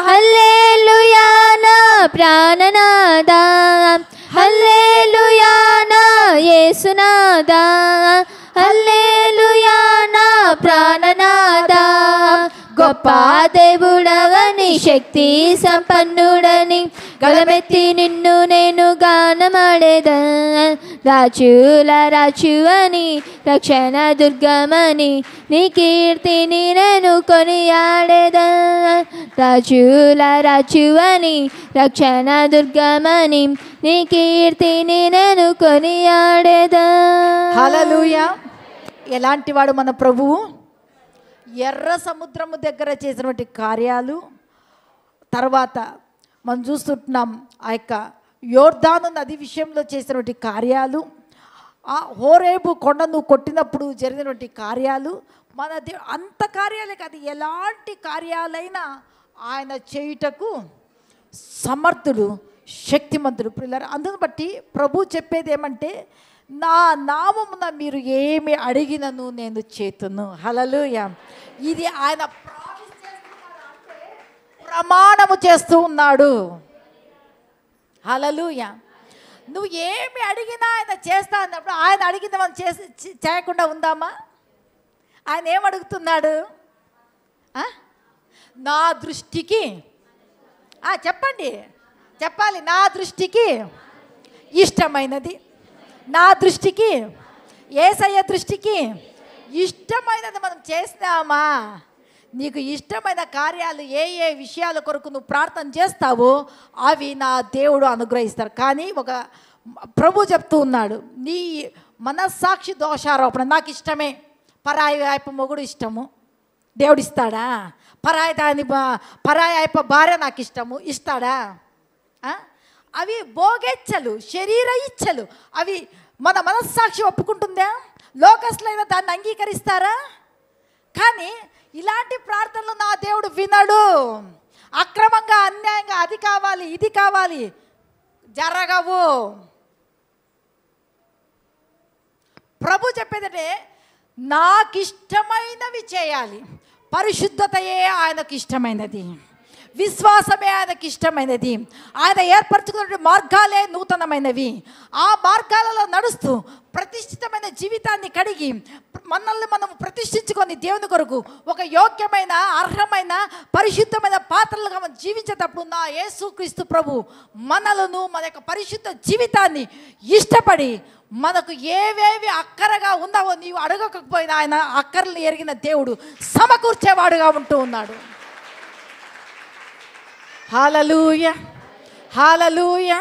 హల్లెలూయా నా ప్రాణనాదా, హల్లెలూయా నా యేసునాదా, హల్లెలూయా నా ప్రాణనాదా. గొప్ప దేవుడవని శక్తి సంపన్నుడని గలమెత్తి నిన్ను నేను గానమాడేదా, రాజుల రాజువని రక్షణ దుర్గమని నీ కీర్తిని నేను కొనియాడేదా. రాజుల రాజువని రక్షణ దుర్గమని నీ కీర్తిని నేను కొనియాడేదా. హల్లెలూయా. ఎలాంటి వాడు మన ప్రభువు? ఎర్ర సముద్రము దగ్గర చేసినటువంటి కార్యాలు, తర్వాత మనం చూస్తుంటున్నాం ఆ యొక్క యోర్దాను నది విషయంలో చేసినటువంటి కార్యాలు, ఆ హోరేబు కొండను కొట్టినప్పుడు జరిగినటువంటి కార్యాలు, మన అంత కార్యాలే కాదు, ఎలాంటి కార్యాలైనా ఆయన చేయుటకు సమర్థుడు, శక్తిమంతుడు. పిల్లలు, అందును బట్టి ప్రభు చెప్పేది ఏమంటే, నా నామమున మీరు ఏమి అడిగినను నేను చేతును. హల్లెలూయా. ఇది ఆయన ప్రమాణము చేస్తూ ఉన్నాడు. హల్లెలూయా. నువ్వు ఏమి అడిగినా ఆయన చేస్తా అన్నప్పుడు ఆయన అడిగింది మనం చేయకుండా ఉందామా? ఆయన ఏమడుగుతున్నాడు? నా దృష్టికి చెప్పండి, చెప్పాలి. నా దృష్టికి ఇష్టమైనది, నా దృష్టికి, యేసయ్య దృష్టికి ఇష్టమైనది మనం చేసినామా? నీకు ఇష్టమైన కార్యాలు ఏ ఏ విషయాల కొరకు నువ్వు ప్రార్థన చేస్తావో అవి నా దేవుడు అనుగ్రహిస్తారు. కానీ ఒక ప్రభు చెప్తూ ఉన్నాడు, నీ మనస్సాక్షి దోషారోపణ నాకు ఇష్టమే, పరాయి వైపు మొగుడు ఇష్టము, దేవుడు ఇస్తాడా? పరాయి వైపు భార్య నాకు ఇష్టము, ఇస్తాడా? అవి భోగేచ్ఛలు, శరీర ఇచ్ఛలు. అవి మన మనస్సాక్షి ఒప్పుకుంటుందా? లోకస్తులైనా దాన్ని అంగీకరిస్తారా? కానీ ఇలాంటి ప్రార్థనలు నా దేవుడు వినడు. అక్రమంగా, అన్యాయంగా అది కావాలి ఇది కావాలి జరగవు. ప్రభు చెప్పేదంటే నాకు ఇష్టమైనవి చేయాలి. పరిశుద్ధతయే ఆయనకు ఇష్టమైనది, విశ్వాసమే ఆయనకి ఇష్టమైనది. ఆయన ఏర్పరచుకున్న మార్గాలే నూతనమైనవి. ఆ మార్గాలలో నడుస్తూ ప్రతిష్ఠితమైన జీవితాన్ని కడిగి మనల్ని మనం ప్రతిష్ఠించుకొని దేవుని కొరకు ఒక యోగ్యమైన, అర్హమైన, పరిశుద్ధమైన పాత్రలుగా మనం జీవించేటప్పుడు నా యేసుక్రీస్తు ప్రభు మనలను, మన యొక్క పరిశుద్ధ జీవితాన్ని ఇష్టపడి మనకు ఏవేవి అక్కరగా ఉన్నావో నీవు అడగకపోయినా ఆయన అక్కర్లు ఎరిగిన దేవుడు సమకూర్చేవాడుగా ఉంటూ ఉన్నాడు. హల్లెలూయా, హల్లెలూయా,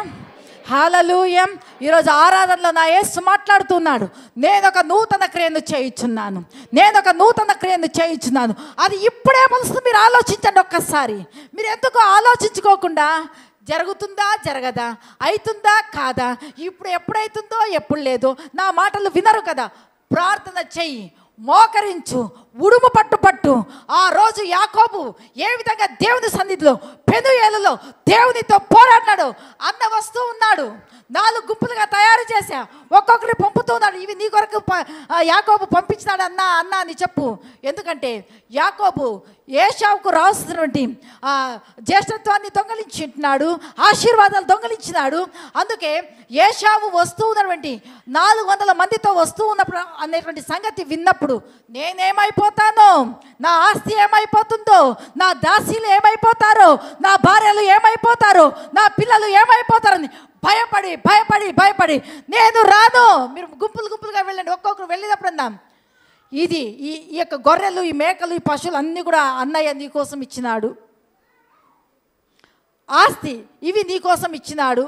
హల్లెలూయా. ఈరోజు ఆరాధనలో నా యేసు మాట్లాడుతున్నాడు, నేను ఒక నూతన క్రియను చేయుచున్నాను, నేను ఒక నూతన క్రియను చేయుచున్నాను. అది ఇప్పుడే మనసు మీరు ఆలోచించండి ఒక్కసారి. మీరు ఎందుకు ఆలోచించుకోకుండా జరుగుతుందా జరగదా, అవుతుందా కాదా, ఇప్పుడు ఎప్పుడైతుందో ఎప్పుడు లేదో, నా మాటలు వినరు కదా. ప్రార్థన చెయ్యి, మోకరించు, ఉడుము పట్టు. ఆ రోజు యాకోబు ఏ విధంగా దేవుని సన్నిధిలో పెనుయేలులో దేవునితో పోరాడినాడు. అన్న వస్తూ ఉన్నాడు, 4 గుంపులుగా తయారు చేశా, ఒక్కొక్కరి పంపుతూ ఉన్నాడు. ఇవి నీ కొరకు యాకోబు పంపించినాడు అన్నా అని చెప్పు. ఎందుకంటే యాకోబు ఏశావుకు రాస్తున్నటువంటి జ్యేష్ఠత్వాన్ని దొంగలించుంటున్నాడు, ఆశీర్వాదాలు దొంగలించినాడు. అందుకే ఏశావు వస్తూ ఉన్నటువంటి 400 మందితో వస్తూ ఉన్నప్పుడు అనేటువంటి సంగతి విన్నప్పుడు నేనేమైపోతానో, నా ఆస్తి ఏమైపోతుందో, నా దాసీలు ఏమైపోతారో, నా భార్యలు ఏమైపోతారో, నా పిల్లలు ఏమైపోతారని భయపడి నేను రాను. మీరు గుంపులుగా వెళ్ళండి, ఒక్కొక్కరు వెళ్ళినప్పుడు అందాం. ఇది ఈ యొక్క గొర్రెలు, ఈ మేకలు, ఈ పశువులు అన్నీ కూడా అన్నయ్య నీకోసం ఇచ్చినాడు, ఆస్తి ఇవి నీకోసం ఇచ్చినాడు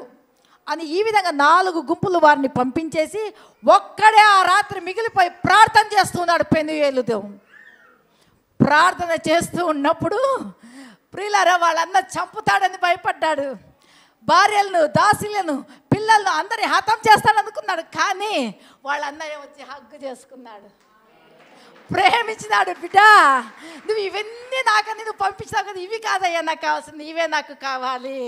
అని ఈ విధంగా 4 గుంపులు వారిని పంపించేసి ఒక్కడే ఆ రాత్రి మిగిలిపోయి ప్రార్థన చేస్తున్నాడు పెనుయేలు దేవుడు. ప్రార్థన చేస్తూ ఉన్నప్పుడు ప్రియులారా వాళ్ళన్న చంపుతాడని భయపడ్డాడు. భార్యలను, దాసులను, పిల్లలను అందరినీ హతం చేస్తాడనుకున్నాడు. కానీ వాళ్ళ అన్నయ్య వచ్చి హగ్గు చేసుకున్నాడు, ప్రేమించినాడు. బిడ్డ నువ్వు ఇవన్నీ నాకని నువ్వు పంపించావు కదా, ఇవి కాదయ్యా నాకు కావాల్సింది, ఇవే నాకు కావాలి.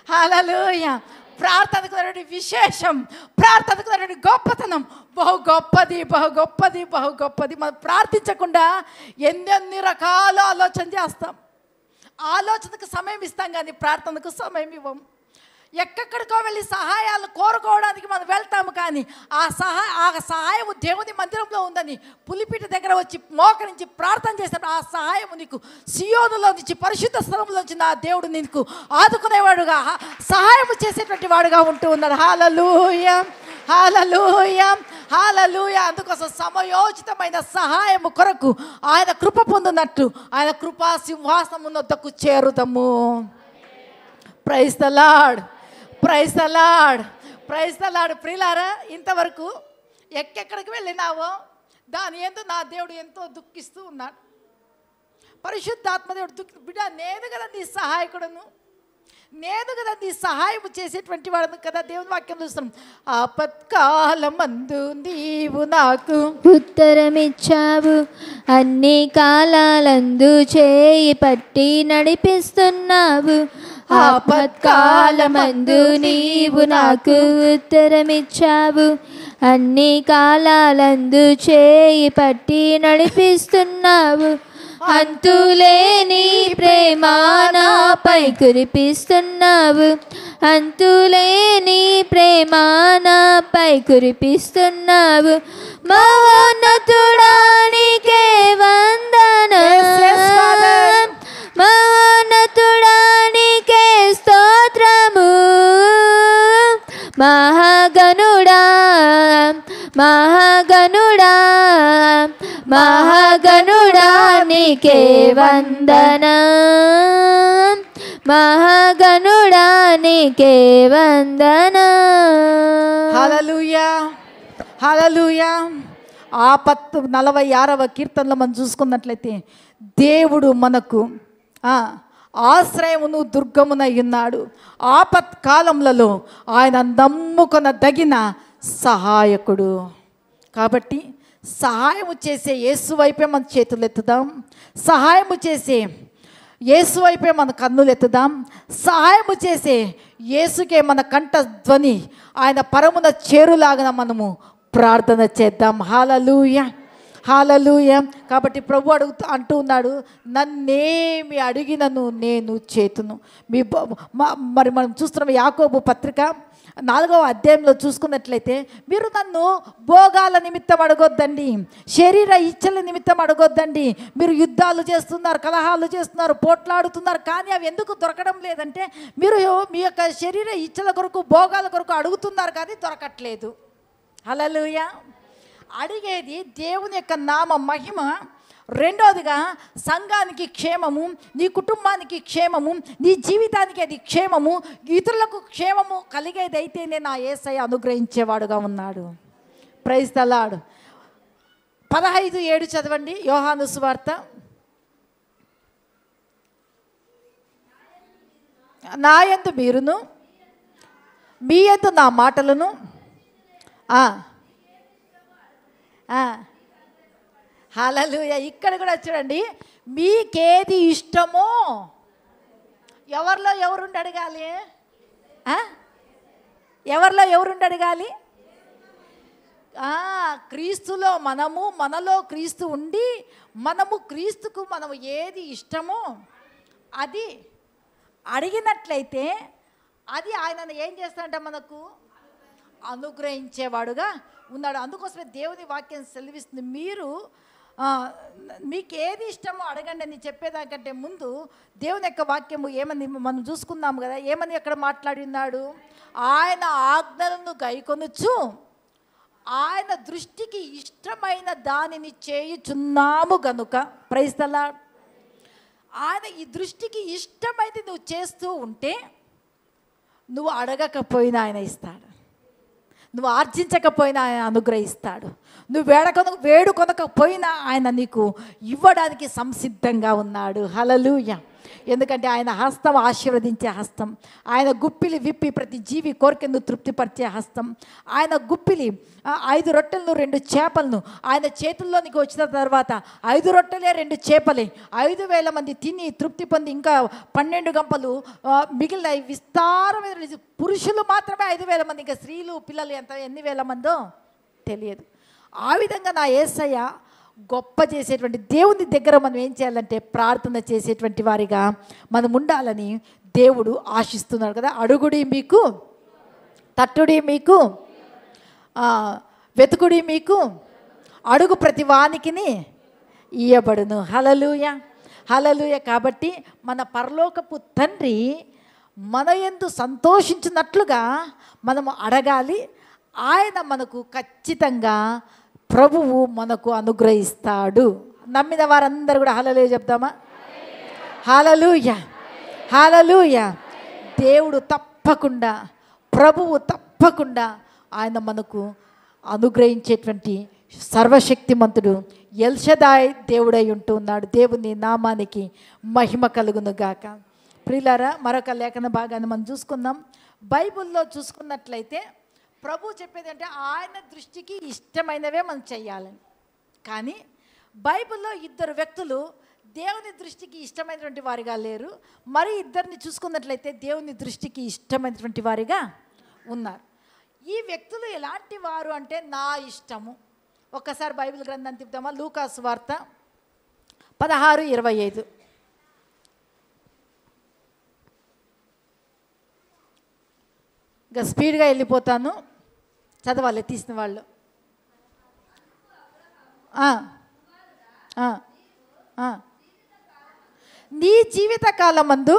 హల్లెలూయా. ప్రార్థనకు విశేషం, ప్రార్థనకు గొప్పతనం బహు గొప్పది, బహు గొప్పది, బహు గొప్పది. మనం ప్రార్థించకుండా ఎన్నెన్ని రకాల ఆలోచన చేస్తాం. ఆలోచనకు సమయం ఇస్తాం కానీ ప్రార్థనకు సమయం ఇవ్వం. ఎక్కడికో వెళ్ళి సహాయాలు కోరుకోవడానికి మనం వెళ్తాము, కానీ ఆ సహాయం దేవుని మందిరంలో ఉందని పులిపీట దగ్గర వచ్చి మోకరించి ప్రార్థన చేసినప్పుడు ఆ సహాయం నీకు సియోనులో నుంచి, పరిశుద్ధ స్థలంలో నుంచి నా దేవుడు నీకు ఆదుకునేవాడుగా, సహాయం చేసేటువంటి వాడుగా ఉంటూ ఉన్నాడు. హల్లెలూయా, హల్లెలూయా, హల్లెలూయా. అందుకోసం సమయోచితమైన సహాయం కొరకు ఆయన కృప పొందినట్టు ఆయన కృపా సింహాసనం వద్దకు చేరుదము. Praise the lord, praise the lord, praise the lord. ప్రియులారా, ఇంతవరకు ఎక్కడికి వెళ్ళినావో దాని ఎందు నా దేవుడు ఎంతో దుఃఖిస్తూ ఉన్నాడు. పరిశుద్ధాత్మదేవుడు బిడ్డ నేను కదా నీ సహాయకుడును, నేను కదా నీ సహాయం చేసేటువంటి వాడును కదా. దేవుని వాక్యం చూస్తున్నాం. ఆపత్కాలమందు నీవు నాకు ఉత్తరమిచ్చావు, అన్ని కాలాలందు చేయి పట్టి నడిపిస్తున్నావు. ఆపత్కాలమందు నీవు నాకు ఉత్తరమిచ్చావు, అన్ని కాలాలందు చేయి పట్టి నడిపిస్తున్నావు. అంతులేని ప్రేమ నాపై కురిపిస్తున్నావు, అంతులేని ప్రేమ నాపై కురిపిస్తున్నావు. మహోన్నతుడానికే వందనం, మహోన్నతుడానికే స్తోత్రము. మహాగణుడా, మహాగణుడా, మహాగణుడా నీకే వందనం, మహాగణుడా నీకే వందనం. హల్లెలూయా, హల్లెలూయా. 46వ కీర్తనలో మనం చూసుకున్నట్లయితే దేవుడు మనకు ఆశ్రయమును దుర్గమునై ఉన్నాడు. ఆపత్కాలములలో ఆయన నమ్ముకొనదగిన సహాయకుడు. కాబట్టి సహాయము చేసే యేసు వైపే మన చేతులు ఎత్తుదాం, సహాయము చేసే యేసు వైపే మన కన్నులు ఎత్తుదాం, సహాయము చేసే యేసుకే మన కంఠ ధ్వని ఆయన పరమున చేరులాగా మనము ప్రార్థన చేద్దాం. హల్లెలూయా, హల్లెలూయా. కాబట్టి ప్రభు అంటూ ఉన్నాడు, నన్నేమి అడిగినను నేను చేతును. మరి మనం చూస్తున్నాం యాకోబు పత్రిక 4వ అధ్యాయంలో చూసుకున్నట్లయితే, మీరు నన్ను భోగాల నిమిత్తం అడగొద్దండి, శరీర ఇచ్చల నిమిత్తం అడగొద్దండి. మీరు యుద్ధాలు చేస్తున్నారు, కలహాలు చేస్తున్నారు, పోట్లాడుతున్నారు, కానీ అవి ఎందుకు దొరకడం లేదంటే మీరు మీ యొక్క శరీర ఇచ్చల కొరకు, భోగాల కొరకు అడుగుతున్నారు కానీ దొరకట్లేదు. హల్లెలూయా. అడిగేది దేవుని యొక్క నామ మహిమ, రెండోదిగా సంఘానికి క్షేమము, నీ కుటుంబానికి క్షేమము, నీ జీవితానికి అది క్షేమము, ఇతరులకు క్షేమము కలిగేదైతేనే నా యేసయ్య అనుగ్రహించేవాడుగా ఉన్నాడు. Praise the lord. 15:7 చదవండి, యోహాను సువార్త. నా యందు మీరును, మీ యందు నా మాటలను హల్లెలూయా. ఇక్కడ కూడా చూడండి, మీకేది ఇష్టమో ఎవరిలో ఎవరుండి అడగాలి, ఎవరిలో ఎవరుండి అడగాలి? క్రీస్తులో మనము, మనలో క్రీస్తు ఉండి మనము క్రీస్తుకు మనము ఏది ఇష్టమో అది అడిగినట్లయితే అది ఆయన ఏం చేస్తాడంటే మనకు అనుగ్రహించేవాడుగా ఉన్నాడు. అందుకోసమే దేవుని వాక్యం సెలవిస్తుంది, మీకు ఏది ఇష్టమో అడగండి అని చెప్పేదానికంటే ముందు దేవుని యొక్క వాక్యము ఏమని మనం చూసుకున్నాము కదా, ఏమని అక్కడ మాట్లాడి ఉన్నాడు? ఆయన ఆజ్ఞలను గైకొనుచు ఆయన దృష్టికి ఇష్టమైన దానిని చేయుచున్నాము గనుక, ప్రైజ్ ది లార్డ్. ఆయన ఈ దృష్టికి ఇష్టమైంది నువ్వు చేస్తూ ఉంటే నువ్వు అడగకపోయినా ఆయన ఇస్తాడు, నువ్వు ఆర్జించకపోయినా ఆయన అనుగ్రహిస్తాడు, నువ్వు వేడుకొనకపోయినా ఆయన నీకు ఇవ్వడానికి సంసిద్ధంగా ఉన్నాడు. హల్లెలూయా. ఎందుకంటే ఆయన హస్తం ఆశీర్వదించే హస్తం, ఆయన గుప్పిలి విప్పి ప్రతి జీవి కోరికను తృప్తిపరిచే హస్తం. ఆయన గుప్పిలి 5 రొట్టెలను 2 చేపలను ఆయన చేతుల్లోనికి వచ్చిన తర్వాత 5 రొట్టెలే 2 చేపలే 5,000 మంది తిని తృప్తి పొంది ఇంకా 12 గంపలు మిగిలిన విస్తారమైన పురుషులు మాత్రమే 5,000 మంది, ఇంకా స్త్రీలు పిల్లలు ఎన్ని వేల మందో తెలియదు. ఆ విధంగా నా యేసయ్య గొప్ప చేసేటువంటి దేవుని దగ్గర మనం ఏం చేయాలంటే ప్రార్థన చేసేటువంటి వారిగా మనం ఉండాలని దేవుడు ఆశిస్తున్నాడు కదా. అడుగుడి మీకు, తట్టుడి మీకు, వెతుకుడి మీకు, అడుగు ప్రతి వానికిని ఇయ్యబడును. హల్లెలూయా, హల్లెలూయా. కాబట్టి మన పరలోకపు తండ్రి మన యందు సంతోషించినట్లుగా మనము అడగాలి. ఆయన మనకు ఖచ్చితంగా ప్రభువు మనకు అనుగ్రహిస్తాడు. నమ్మిన వారందరూ కూడా హల్లెలూయా చెప్తామా? హల్లెలూయా, హల్లెలూయా. దేవుడు తప్పకుండా, ప్రభువు తప్పకుండా ఆయన మనకు అనుగ్రహించేటువంటి సర్వశక్తిమంతుడు ఎల్షదాయ్ దేవుడై ఉంటూ ఉన్నాడు. దేవుని నామానికి మహిమ కలుగును గాక. ప్రియులారా, మరొక లేఖన భాగాన్ని మనం చూసుకుందాం. బైబిల్లో చూసుకున్నట్లయితే ప్రభు చెప్పేది అంటే ఆయన దృష్టికి ఇష్టమైనవే మనం చెయ్యాలని. కానీ బైబిల్లో 2 వ్యక్తులు దేవుని దృష్టికి ఇష్టమైనటువంటి వారిగా లేరు. మరి 2ని చూసుకున్నట్లయితే దేవుని దృష్టికి ఇష్టమైనటువంటి వారిగా ఉన్నారు. ఈ వ్యక్తులు ఎలాంటి వారు అంటే నా ఇష్టము. ఒక్కసారి బైబిల్ గ్రంథాన్ని తిప్పుదామా? లూకా సువార్త 16:25. ఇంకా స్పీడ్గా వెళ్ళిపోతాను, చదవాలి తీసిన వాళ్ళు. నీ జీవితకాలమందు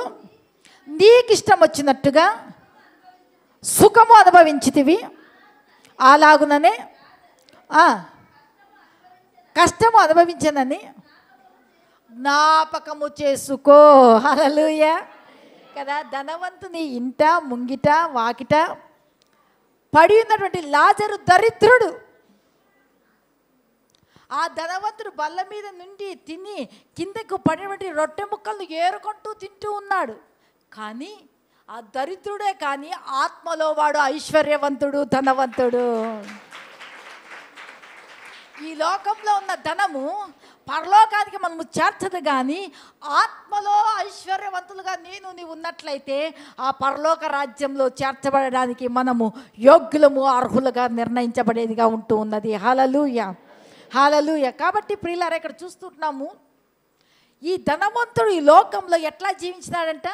నీకిష్టం వచ్చినట్టుగా సుఖము అనుభవించితివి, అలాగుననే కష్టము అనుభవించనని జ్ఞాపకము చేసుకో. హల్లెలూయా కదా. ధనవంతుని ఇంట ముంగిట వాకిట పడి ఉన్నటువంటి లాజరు దరిద్రుడు. ఆ ధనవంతుడు బల్ల మీద నుండి తిని కిందకు పడినటువంటి రొట్టె ముక్కలను ఏరుకుంటూ తింటూ ఉన్నాడు. కానీ ఆ దరిద్రుడే కానీ ఆత్మలో వాడు ఐశ్వర్యవంతుడు, ధనవంతుడు. ఈ లోకంలో ఉన్న ధనము పరలోకానికి మనము చేర్చదు, కానీ ఆత్మలో ఐశ్వర్యవంతులుగా నీవు ఉన్నట్లయితే ఆ పరలోక రాజ్యంలో చేర్చబడడానికి మనము యోగ్యులము, అర్హులుగా నిర్ణయించబడేదిగా ఉంటూ ఉన్నది. హల్లెలూయా, హల్లెలూయా. కాబట్టి ప్రియులారా, ఇక్కడ చూస్తున్నాము ఈ ధనవంతుడు ఈ లోకంలో ఎట్లా జీవించినాడంట?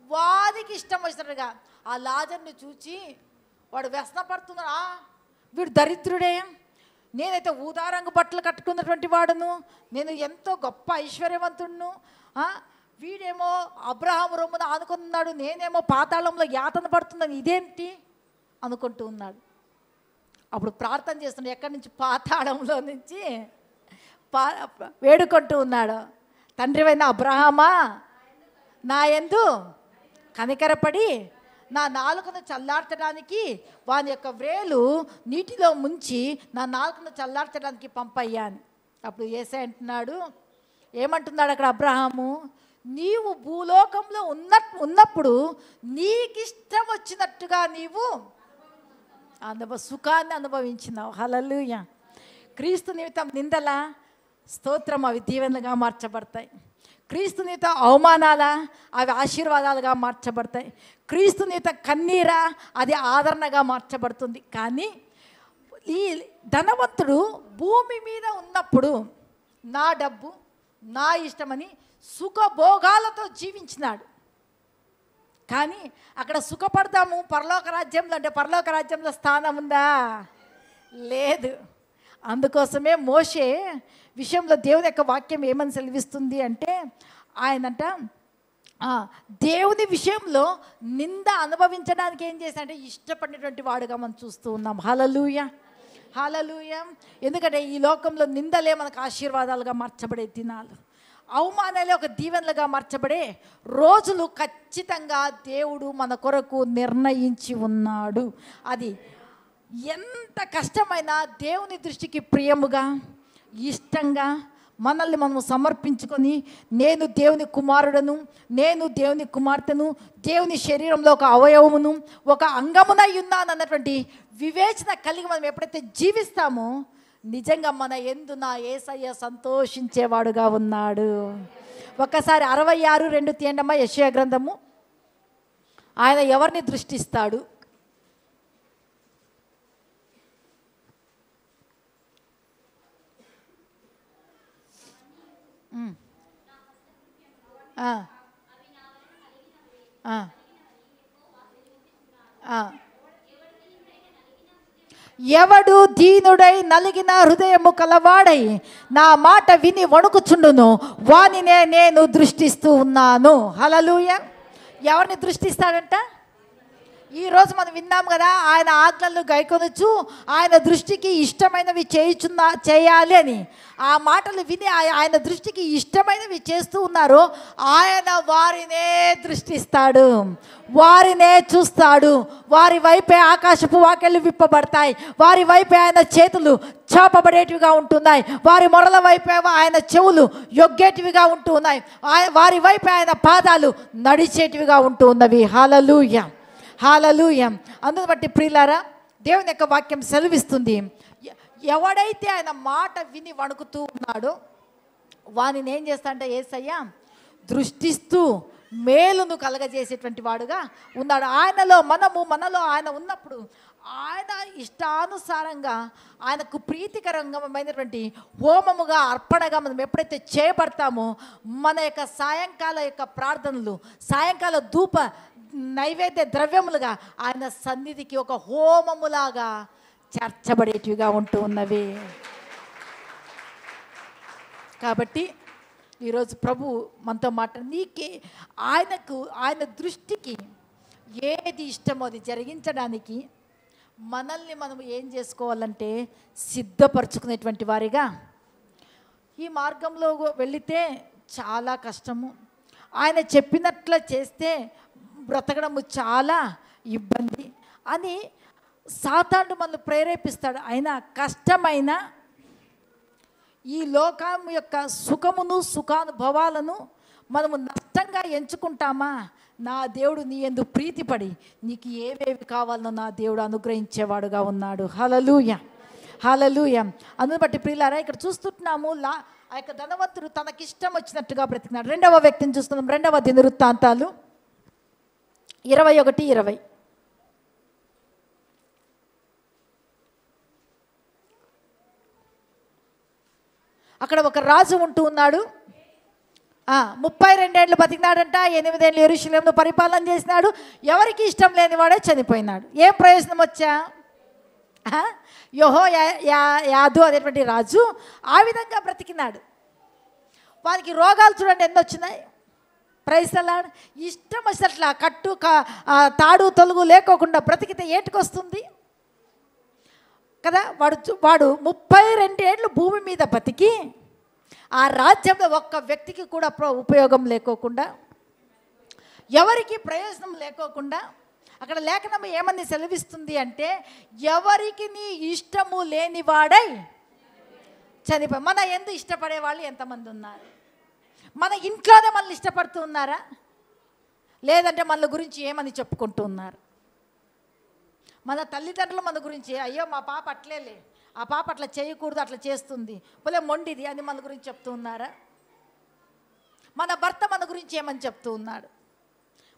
వారికి ఇష్టం వచ్చినట్టుగా. ఆ లాజర్ని చూచి వాడు వ్యసనపడుతున్నాడు. వీడు దరిద్రుడే, నేనైతే ఊదారంగు బట్టలు కట్టుకున్నటువంటి వాడును, నేను ఎంతో గొప్ప ఐశ్వర్యవంతుడును, వీడేమో అబ్రహాము రొమ్మున ఆనుకున్నాడు, నేనేమో పాతాళంలో యాతన పడుతున్నాను, ఇదేంటి అనుకుంటూ ఉన్నాడు. అప్పుడు ప్రార్థన చేస్తున్నాడు. ఎక్కడి నుంచి? పాతాళంలో నుంచి వేడుకుంటూ ఉన్నాడు. తండ్రివైన అబ్రహామా, నా యందు కనికరపడి నా నాలుకను చల్లార్చడానికి వాని యొక్క వ్రేలు నీటిలో ముంచి నా నాలుకను చల్లార్చడానికి పంపయ్యా అని. అప్పుడు యేసయ్య అంటున్నాడు, ఏమంటున్నాడు అక్కడ అబ్రహాము? నీవు భూలోకంలో ఉన్నప్పుడు నీకిష్టం వచ్చినట్టుగా నీవు సుఖాన్ని అనుభవించినావు. హల్లెలూయా. క్రీస్తు నిమిత్తం నిందల స్తోత్రం, అవి దీవెనలుగా మార్చబడతాయి. క్రీస్తు నిమిత్తం అవమానాల, అవి ఆశీర్వాదాలుగా మార్చబడతాయి. క్రీస్తు నిమిత్తం కన్నీరా, అది ఆదరణగా మార్చబడుతుంది. కానీ ఈ ధనవంతుడు భూమి మీద ఉన్నప్పుడు నా డబ్బు నా ఇష్టమని సుఖభోగాలతో జీవించినాడు. కానీ అక్కడ సుఖపడతాము పరలోక రాజ్యంలో అంటే పరలోక రాజ్యంలో స్థానం ఉందా? లేదు. అందుకోసమే మోషే విషయంలో దేవుని యొక్క వాక్యం ఏమని సెలవిస్తుంది అంటే, ఆయనంట దేవుని విషయంలో నింద అనుభవించడానికి ఏం చేశాడంటే ఇష్టపడినటువంటి వాడుగా మనం చూస్తూ ఉన్నాం. హల్లెలూయా, హల్లెలూయా. ఎందుకంటే ఈ లోకంలో నిందలే మనకు ఆశీర్వాదాలుగా మార్చబడే దినాలు, అవమానాలే ఒక దీవెనలుగా మార్చబడే రోజులు ఖచ్చితంగా దేవుడు మన కొరకు నిర్ణయించి ఉన్నాడు. అది ఎంత కష్టమైనా దేవుని దృష్టికి ప్రియముగా, ఇష్టంగా మనల్ని మనం సమర్పించుకొని, నేను దేవుని కుమారుడను, నేను దేవుని కుమార్తెను, దేవుని శరీరంలో ఒక అవయవమును, ఒక అంగమునై ఉన్నాను అన్నటువంటి వివేచన కలిగి మనం ఎప్పుడైతే జీవిస్తామో నిజంగా మన యందు నా యేసయ్య సంతోషించేవాడుగా ఉన్నాడు. ఒక్కసారి 66:2 తీయండమ్మా, యెషయా గ్రంథము. ఆయన ఎవరిని దృష్టిస్తాడు? ఎవడు దీనుడై నలిగిన హృదయము కలవాడై నా మాట విని వణుకుచుండును వానినే నేను దృష్టిస్తూ ఉన్నాను. హల్లెలూయా. ఎవరిని దృష్టిస్తాడంట? ఈరోజు మనం విన్నాం కదా, ఆయన ఆజ్ఞలను గైకొనొచ్చు, ఆయన దృష్టికి ఇష్టమైనవి చేయాలి అని. ఆ మాటలు విని ఆయన దృష్టికి ఇష్టమైనవి చేస్తూ ఉన్నారు. ఆయన వారినే దృష్టిస్తాడు, వారినే చూస్తాడు. వారి వైపే ఆకాశపు వాకిళ్ళు విప్పబడతాయి, వారి వైపే ఆయన చేతులు చాపబడేటివిగా ఉంటున్నాయి, వారి మొరల వైపే ఆయన చెవులు యొగ్గేటివిగా ఉంటూ ఉన్నాయి, వారి వైపే ఆయన పాదాలు నడిచేటివిగా ఉంటూ ఉన్నవి. హల్లెలూయా, హల్లెలూయా. అందును బట్టి ప్రియులారా, దేవుని యొక్క వాక్యం సెలవిస్తుంది, ఎవడైతే ఆయన మాట విని వణుకుతూ ఉన్నాడో వానిని ఏం చేస్తాడంటే యేసయ్య దృష్టిస్తూ మేలును కలగజేసేటువంటి వాడుగా ఉన్నాడు. మనలో ఆయన ఉన్నప్పుడు ఆయన ఇష్టానుసారంగా ఆయనకు ప్రీతికరమైనటువంటి హోమముగా, అర్పణగా మనం ఎప్పుడైతే చేయబడతామో మన యొక్క సాయంకాల యొక్క ప్రార్థనలు, సాయంకాల ధూప నైవేద్య ద్రవ్యములుగా ఆయన సన్నిధికి ఒక హోమములాగా చేర్చబడేటివిగా ఉంటూ ఉన్నవి. కాబట్టి ఈరోజు ప్రభు మనతో నీకే ఆయన దృష్టికి ఏది ఇష్టమో అది జరిగించడానికి మనల్ని మనం ఏం చేసుకోవాలంటే సిద్ధపరచుకునేటువంటి వారిగా. ఈ మార్గంలో వెళితే చాలా కష్టము, ఆయన చెప్పినట్లు చేస్తే బ్రతకడము చాలా ఇబ్బంది అని సాతానుడు మనల్ని ప్రేరేపిస్తాడు. అయినా కష్టమైన ఈ లోకం యొక్క సుఖమును, సుఖానుభవాలను మనము నష్టంగా ఎంచుకుంటామా? నా దేవుడు నీ యందు ప్రీతిపడి నీకు ఏవేవి కావాలనో నా దేవుడు అనుగ్రహించేవాడుగా ఉన్నాడు. హల్లెలూయా, హల్లెలూయా. అందుని బట్టి ప్రియులారా, ఇక్కడ చూస్తున్నాము ఆ యొక్క ధనవంతుడు తనకిష్టం వచ్చినట్టుగా బ్రతికినాడు. రెండవ వ్యక్తిని చూస్తున్నాం, 2వ దినవృత్తాంతాలు 21:20. అక్కడ ఒక రాజు ఉంటూ ఉన్నాడు. 32 ఏళ్ళు బతికినాడంట. 8 ఏళ్ళు యెరూషలేమును పరిపాలన చేసినాడు. ఎవరికి ఇష్టం లేనివాడే చనిపోయినాడు. ఏం ప్రయోజనం వచ్చా? యాదు అనేటువంటి రాజు ఆ విధంగా బ్రతికినాడు. వారికి రోగాలు చూడండి ఎన్ని వచ్చినాయి. Praise lord. ఇష్టం వచ్చినట్లా కట్టు తాడు తొలుగు లేకోకుండా బ్రతికితే ఏటికొస్తుంది కదా. వాడు 32 ఏళ్ళు భూమి మీద బతికి ఆ రాజ్యంలో ఒక్క వ్యక్తికి కూడా ఉపయోగం లేకోకుండా, ఎవరికి ప్రయోజనం లేకోకుండా, అక్కడ లేఖనం ఏమని సెలవిస్తుంది అంటే ఎవరికి నీ ఇష్టము లేనివాడై చనిపోయి. మన ఎందుకు ఇష్టపడే వాళ్ళు ఎంతమంది ఉన్నారు? మన ఇంట్లోనే మనల్ని ఇష్టపడుతూ ఉన్నారా? లేదంటే మన గురించి ఏమని చెప్పుకుంటూ ఉన్నారు? మన తల్లిదండ్రులు మన గురించి, అయ్యో మా పాప అట్లేలే, ఆ పాప అట్లా చేయకూడదు, అట్లా చేస్తుంది, పోలే మొండిది అని మన గురించి చెప్తూ ఉన్నారా? మన భర్త మన గురించి ఏమని చెప్తూ ఉన్నాడు?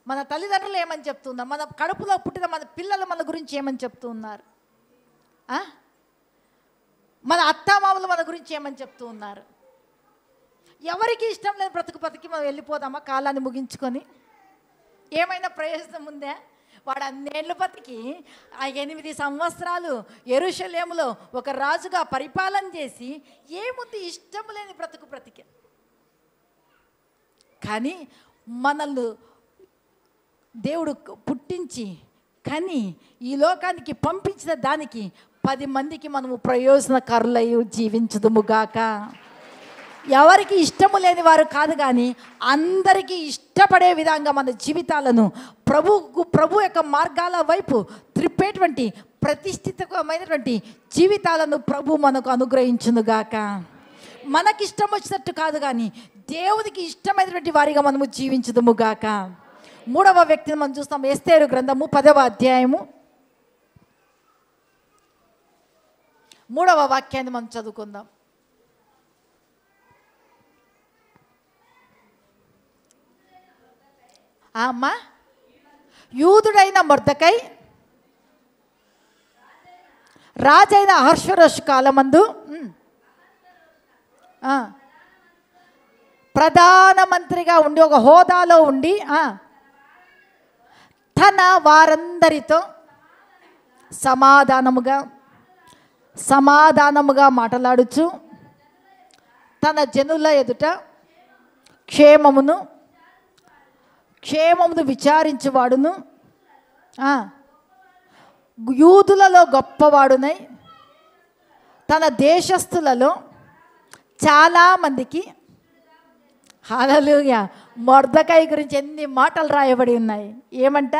మన తల్లిదండ్రులు ఏమని చెప్తూ ఉన్నారు? మన కడుపులో పుట్టిన మన పిల్లలు మన గురించి ఏమని చెప్తూ ఉన్నారు? మన అత్తామామలు మన గురించి ఏమని చెప్తూ ఉన్నారు? ఎవరికి ఇష్టం లేదు బ్రతికి మనం వెళ్ళిపోదామా కాలాన్ని ముగించుకొని? ఏమైనా ప్రయోజనం ఉందా? వాడు అన్నేళ్ళు బతికి ఆ 8 సంవత్సరాలు యెరూషలేములో ఒక రాజుగా పరిపాలన చేసి ఏముంది? ఇష్టం లేని బ్రతికి. కానీ మనల్ని దేవుడు పుట్టించి కని ఈ లోకానికి పంపించిన దానికి 10 మందికి మనము ప్రయోజనకరులై జీవించుదుముగాక. ఎవరికి ఇష్టము లేని వారు కాదు, కానీ అందరికీ ఇష్టపడే విధంగా మన జీవితాలను ప్రభు యొక్క మార్గాల వైపు త్రిప్పేటువంటి ప్రతిష్ఠితమైనటువంటి జీవితాలను ప్రభు మనకు అనుగ్రహించునుగాక. మనకిష్టం వచ్చినట్టు కాదు, కానీ దేవునికి ఇష్టమైనటువంటి వారిగా మనము జీవించుదుముగాక. 3వ వ్యక్తిని మనం చూస్తాం. ఎస్తేరు గ్రంథము 10వ అధ్యాయము 3వ వాక్యాన్ని మనం చదువుకుందాం. అమ్మా, యూదుడైన మొర్దెకై రాజైన అహష్వేరోషు కాలమందు ప్రధానమంత్రిగా ఉండి, ఒక హోదాలో ఉండి, తన వారందరితో సమాధానముగా మాట్లాడుచు తన జనుల ఎదుట క్షేమమును విచారించువాడును, యూదులలో గొప్పవాడునై తన దేశస్థులలో చాలామందికి. హల్లెలూయా. మొర్దెకై గురించి ఎన్ని మాటలు రాయబడి ఉన్నాయి. ఏమంట?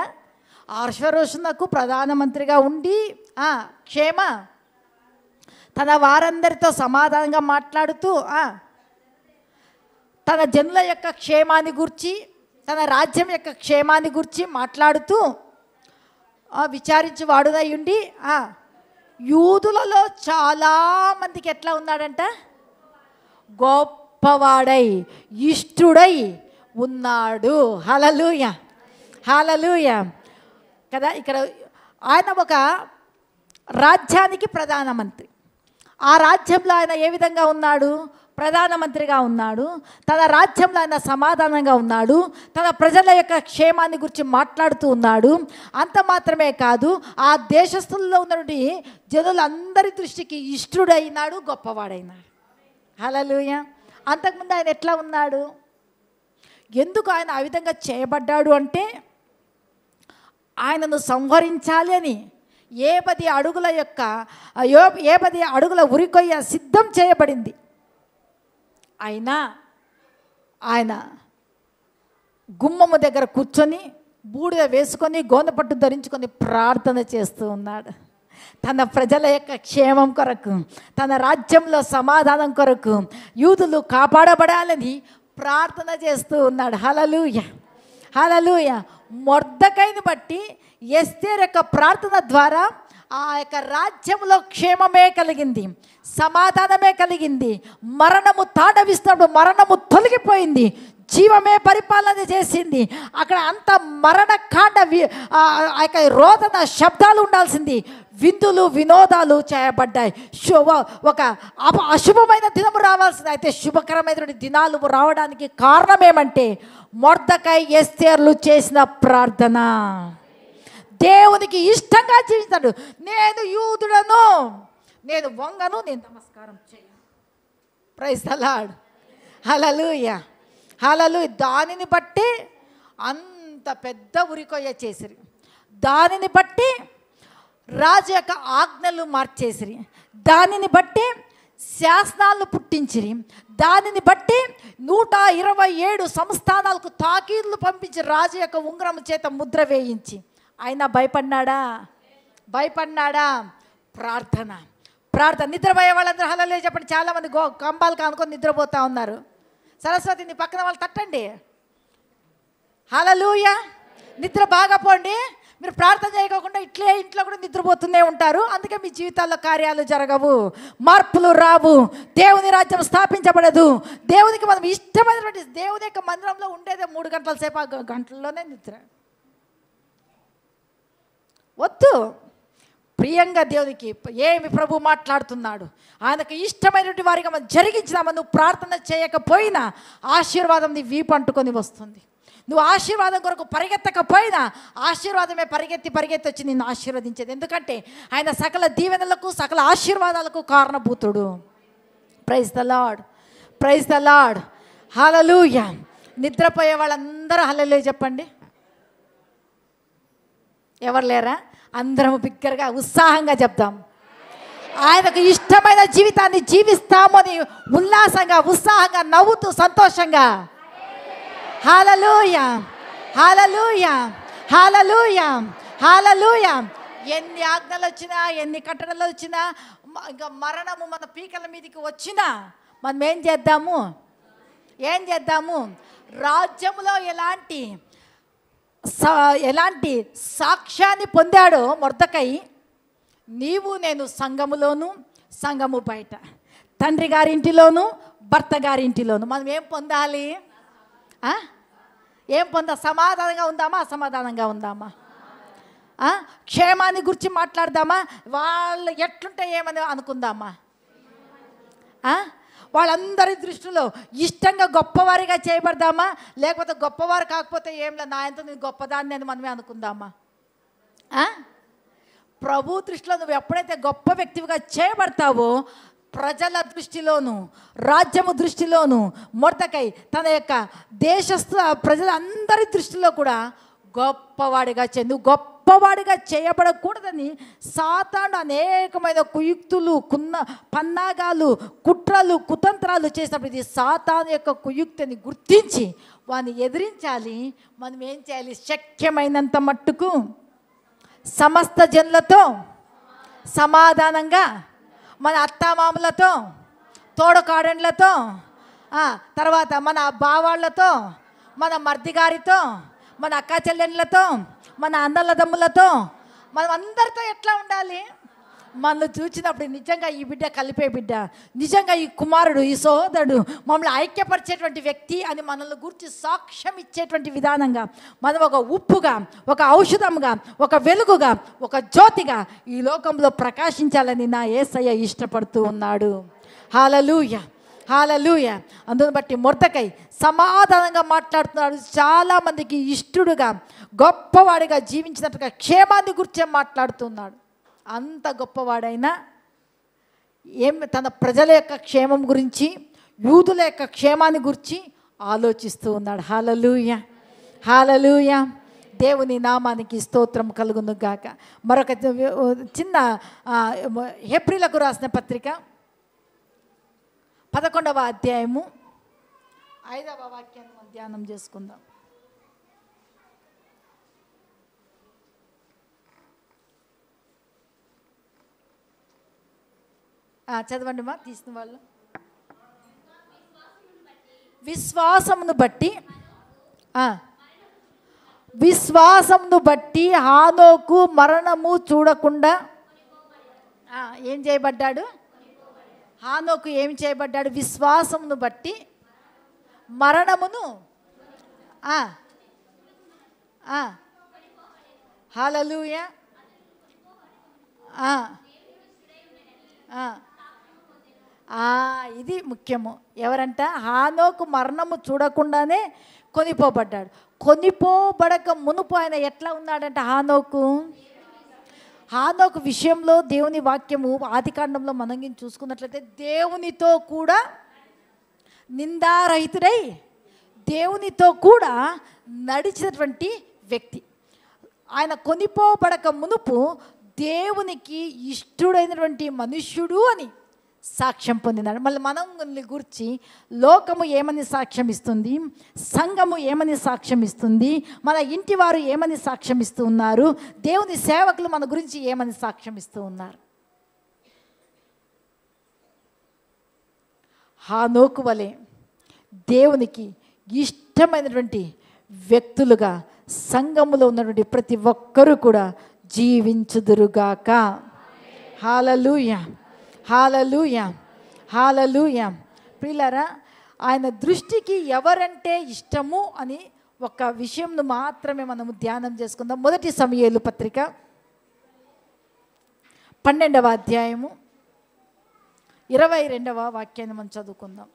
అహష్వేరోషునకు ప్రధానమంత్రిగా ఉండి తన వారందరితో సమాధానంగా మాట్లాడుతూ తన జనుల యొక్క క్షేమాన్ని గురించి, తన రాజ్యం యొక్క క్షేమాన్ని గురించి మాట్లాడుతూ విచారించి వాడునై ఉండి యూదులలో చాలామందికి ఎట్లా ఉన్నాడంట? గొప్పవాడై ఇష్టుడై ఉన్నాడు. హల్లెలూయా, హల్లెలూయా కదా. ఇక్కడ ఆయన ఒక రాజ్యానికి ప్రధానమంత్రి. ఆ రాజ్యంలో ఆయన ఏ విధంగా ఉన్నాడు? ప్రధానమంత్రిగా ఉన్నాడు. తన రాజ్యంలో ఆయన సమాధానంగా ఉన్నాడు. తన ప్రజల యొక్క క్షేమాన్ని గురించి మాట్లాడుతూ ఉన్నాడు. అంత మాత్రమే కాదు, ఆ దేశస్థుల్లో ఉన్నటువంటి జనులందరి దృష్టికి ఇష్టుడైనాడు, గొప్పవాడైనాడు. హల్లెలూయా. అంతకుముందు ఆయన ఎట్లా ఉన్నాడు? ఎందుకు ఆయన ఆ విధంగా చేయబడ్డాడు అంటే, ఆయనను సంహరించాలి అని 10 అడుగుల ఉరికొయ్య సిద్ధం చేయబడింది. అయినా ఆయన గుమ్మము దగ్గర కూర్చొని బూడిద వేసుకొని గోనెపట్టు ధరించుకొని ప్రార్థన చేస్తూ ఉన్నాడు. తన ప్రజల యొక్క క్షేమం కొరకు, తన రాజ్యంలో సమాధానం కొరకు, యూదులు కాపాడబడాలని ప్రార్థన చేస్తూ ఉన్నాడు. హల్లెలూయా, హల్లెలూయా. మొర్దెకైని బట్టి ఎస్తేరు యొక్క ప్రార్థన ద్వారా ఆ యొక్క రాజ్యంలో క్షేమమే కలిగింది, సమాధానమే కలిగింది. మరణము తాండవిస్తున్నప్పుడు మరణము తొలగిపోయింది, జీవమే పరిపాలన చేసింది. అక్కడ అంత మరణకాండ ఆ యొక్క రోదన శబ్దాలు ఉండాల్సింది. విందులు వినోదాలు చేయబడ్డాయి. ఒక అశుభమైన దినము రావాల్సింది. అయితే శుభకరమైనటువంటి దినాలు రావడానికి కారణం ఏమంటే, మొర్దెకై ఎస్తేర్లు చేసిన ప్రార్థన. దేవునికి ఇష్టంగా జీవిస్తాడు. నేను యూదుడను, నేను వంగను, నేను నమస్కారం చేయను. Praise the Lord. Hallelujah, hallelujah. దానిని బట్టి అంత పెద్ద ఉరికొయ్య చేసిరి. దానిని బట్టి రాజు యొక్క ఆజ్ఞలు మార్చేసిరి. దానిని బట్టి శాసనాలను పుట్టించిరి. దానిని బట్టి 127 సంస్థానాలకు తాకీదులు పంపించి రాజు యొక్క ఉంగరం చేత ముద్ర వేయించి, ఆయన భయపడినాడా? ప్రార్థన. నిద్రపోయే వాళ్ళందరూ హల్లెలూయా చెప్పండి. చాలామంది కంబాలు కానుకొని నిద్రపోతూ ఉన్నారు. సరస్వతి, నీ పక్కన వాళ్ళు తట్టండి. హల్లెలూయా. నిద్ర బాగా పోండి. మీరు ప్రార్థన చేయకోకుండా ఇంట్లో కూడా నిద్రపోతూనే ఉంటారు. అందుకే మీ జీవితాల్లో కార్యాలు జరగవు, మార్పులు రావు, దేవుని రాజ్యం స్థాపించబడదు. దేవునికి మనం ఇష్టమైనటువంటి దేవుని యొక్క మందిరంలో ఉండేదే 3 గంటల సేపు. ఆ గంటల్లోనే నిద్ర వద్దు. ప్రియంగా దేవునికి ఏమి ప్రభు మాట్లాడుతున్నాడు, ఆయనకు ఇష్టమైనటువంటి వారిగా మనం జరిగించినామా. నువ్వు ప్రార్థన చేయకపోయినా ఆశీర్వాదం నీ వీపు అంటుకొని వస్తుంది. నువ్వు ఆశీర్వాదం కొరకు పరిగెత్తకపోయినా ఆశీర్వాదమే పరిగెత్తి వచ్చి నిన్ను ఆశీర్వదించేది. ఎందుకంటే ఆయన సకల దీవెనలకు, సకల ఆశీర్వాదాలకు కారణభూతుడు. Praise the lord, praise the Lord. Hallelujah. నిద్రపోయే వాళ్ళందరూ హల్లెలూయా చెప్పండి. ఎవరు లేరా? అందరం బిగ్గరగా ఉత్సాహంగా చెప్దాం. ఆయనకు ఇష్టమైన జీవితాన్ని జీవిస్తామని ఉల్లాసంగా, ఉత్సాహంగా, నవ్వుతూ, సంతోషంగా. హల్లెలూయా, హల్లెలూయా, హల్లెలూయా, హల్లెలూయా. ఎన్ని ఆజ్ఞలు వచ్చినా, ఎన్ని కట్టడలు వచ్చినా, ఇంకా మరణము మన పీకల మీదకి వచ్చినా మనం ఏం చేద్దాము? రాజ్యములో ఎలాంటి సాక్ష్యాన్ని పొందాడో మొర్దెకై, నీవు నేను సంఘములోను, సంఘము బయట, తండ్రి గారింటిలోను, భర్త గారింటిలోను మనం ఏం పొందాలి? సమాధానంగా ఉందామా, అసమాధానంగా ఉందామా? క్షేమాన్ని గురించి మాట్లాడదామా, వాళ్ళు ఎట్లుంటే ఏమని అనుకుందామా? వాళ్ళందరి దృష్టిలో ఇష్టంగా గొప్పవారిగా చేయబడదామా, లేకపోతే గొప్పవారు కాకపోతే ఏంలే నా ఎంత నేను గొప్పదాన్ని అని మనమే అనుకుందామా? ప్రభు దృష్టిలో నువ్వు ఎప్పుడైతే గొప్ప వ్యక్తిగా చేయబడతావో, ప్రజల దృష్టిలోను, రాజ్యము దృష్టిలోను, మొర్దెకై తన యొక్క దేశస్థ ప్రజలందరి దృష్టిలో కూడా గొప్పవాడిగా నువ్వు గొప్పవాడిగా చేయబడకూడదని సాతాను అనేకమైన కుయుక్తులు, పన్నాగాలు, కుట్రలు, కుతంత్రాలు చేసినప్పుడు ఇది సాతాను యొక్క కుయుక్తిని గుర్తించి వాడిని ఎదిరించాలి. మనం ఏం చేయాలి? శక్యమైనంత మట్టుకు సమస్త జనులతో సమాధానంగా, మన అత్తామామలతో, తోడకాడండ్లతో, తర్వాత మన బావాళ్లతో, మన మర్దిగారితో, మన అక్క చెల్లెళ్ళతో, మన అన్నలదమ్ములతో, మనం అందరితో ఎట్లా ఉండాలి? మనల్ని చూసినప్పుడు నిజంగా ఈ బిడ్డ కలిపే బిడ్డ, నిజంగా ఈ కుమారుడు, ఈ సోదరుడు మమ్మల్ని ఐక్యపరిచేటువంటి వ్యక్తి అని మనల్ని గురించి సాక్ష్యం ఇచ్చేటువంటి విధానంగా మనం ఒక ఉప్పుగా, ఒక ఔషధంగా, ఒక వెలుగుగా, ఒక జ్యోతిగా ఈ లోకంలో ప్రకాశించాలని నా యేసయ్య ఇష్టపడుతూ ఉన్నాడు. హల్లెలూయా, హల్లెలూయా. అందుని బట్టి మొర్దెకై సమాధానంగా మాట్లాడుతున్నాడు. చాలామందికి ఇష్టడుగా, గొప్పవాడిగా జీవించినట్టుగా క్షేమాన్ని గురించే మాట్లాడుతున్నాడు. అంత గొప్పవాడైనా తన ప్రజల యొక్క క్షేమం గురించి, యూదుల యొక్క క్షేమాన్ని గురించి ఆలోచిస్తూ ఉన్నాడు. హల్లెలూయా, హల్లెలూయా. దేవుని నామానికి స్తోత్రం కలుగును గాక. మరొక చిన్న హెబ్రీలకు రాసిన పత్రిక 11వ అధ్యాయము 5వ వాక్యాన్ని మనం ధ్యానం చేసుకుందాం. చదవండి మా, తీసిన వాళ్ళు. విశ్వాసమును బట్టి హానోకు మరణము చూడకుండా ఏం చేయబడ్డాడు? హానోకు ఏం చేయబడ్డాడు? విశ్వాసమును బట్టి మరణమును హల్లెలూయా. ఇది ముఖ్యము. ఎవరంట? హానోకు మరణము చూడకుండానే కొనిపోబడ్డాడు. కొనిపోబడక మునుపు ఆయన ఎట్లా ఉన్నాడంట? హానోకు విషయంలో దేవుని వాక్యము ఆదికాండంలో మనం చూసుకున్నట్లయితే దేవునితో కూడా నిందారహితుడై దేవునితో కూడా నడిచినటువంటి వ్యక్తి. ఆయన కొనిపోబడక మునుపు దేవునికి ఇష్టడైనటువంటి మనుష్యుడు అని సాక్ష్యం పొందినాడు. మళ్ళీ మనల్ని గురించి లోకము ఏమని సాక్ష్యం ఇస్తుంది, సంఘము ఏమని సాక్ష్యం ఇస్తుంది, మన ఇంటి వారు ఏమని సాక్ష్యం ఇస్తూ ఉన్నారు, దేవుని సేవకులు మన గురించి ఏమని సాక్ష్యం ఇస్తూ ఉన్నారు. హానోకు వలె దేవునికి ఇష్టమైనటువంటి వ్యక్తులుగా సంఘములో ఉన్నటువంటి ప్రతి ఒక్కరూ కూడా జీవించుదురుగాక. హల్లెలూయా, హల్లెలూయా, హల్లెలూయా. ప్రియులారా, ఆయన దృష్టికి ఎవరంటే ఇష్టము అని ఒక విషయంను మాత్రమే మనము ధ్యానం చేసుకుందాం. 1 సమూయేలు పత్రిక 12వ అధ్యాయము 22వ వాక్యాన్ని మనం చదువుకుందాం.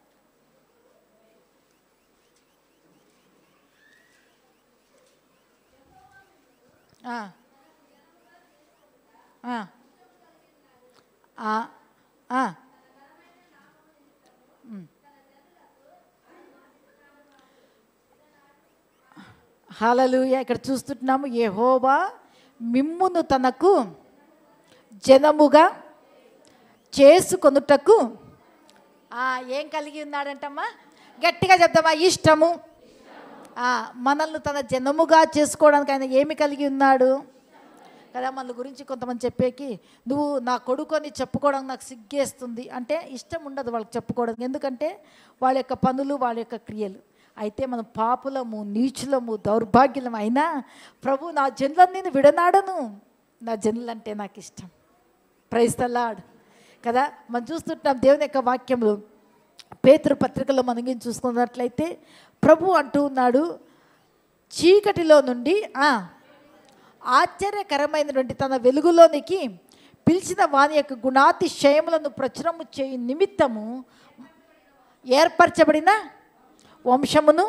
హల్లెలూయా. ఇక్కడ చూస్తున్నాము, యెహోవా మిమ్మును తనకు జనముగా చేసుకొనుటకు ఏం కలిగి ఉన్నాడంటమ్మా? గట్టిగా చెప్తామా? ఇష్టము. మనల్ని తన జనముగా చేసుకోవడానికి ఆయన ఏమి కలిగి ఉన్నాడు కదా. మన గురించి కొంతమంది చెప్పేకి, నువ్వు నా కొడుకు అని చెప్పుకోవడం నాకు సిగ్గేస్తుంది అంటే ఇష్టం ఉండదు వాళ్ళకి చెప్పుకోవడం. ఎందుకంటే వాళ్ళ యొక్క పనులు, వాళ్ళ యొక్క క్రియలు. అయితే మనం పాపులము, నీచులము, దౌర్భాగ్యులం అయినా ప్రభు నా జనులను నేను విడనాడను, నా జనులంటే నాకు ఇష్టం. ప్రైజ్ ది లార్డ్ కదా. మనం చూస్తుంటాం దేవుని యొక్క వాక్యంలో, పేతురు పత్రికలో మనం చూసుకున్నట్లయితే ప్రభు అంటూ ఉన్నాడు, చీకటిలో నుండి ఆశ్చర్యకరమైనటువంటి తన వెలుగులోనికి పిలిచిన వాని యొక్క గుణాతిశయములను ప్రచురము చేయు నిమిత్తము ఏర్పరచబడిన వంశమును,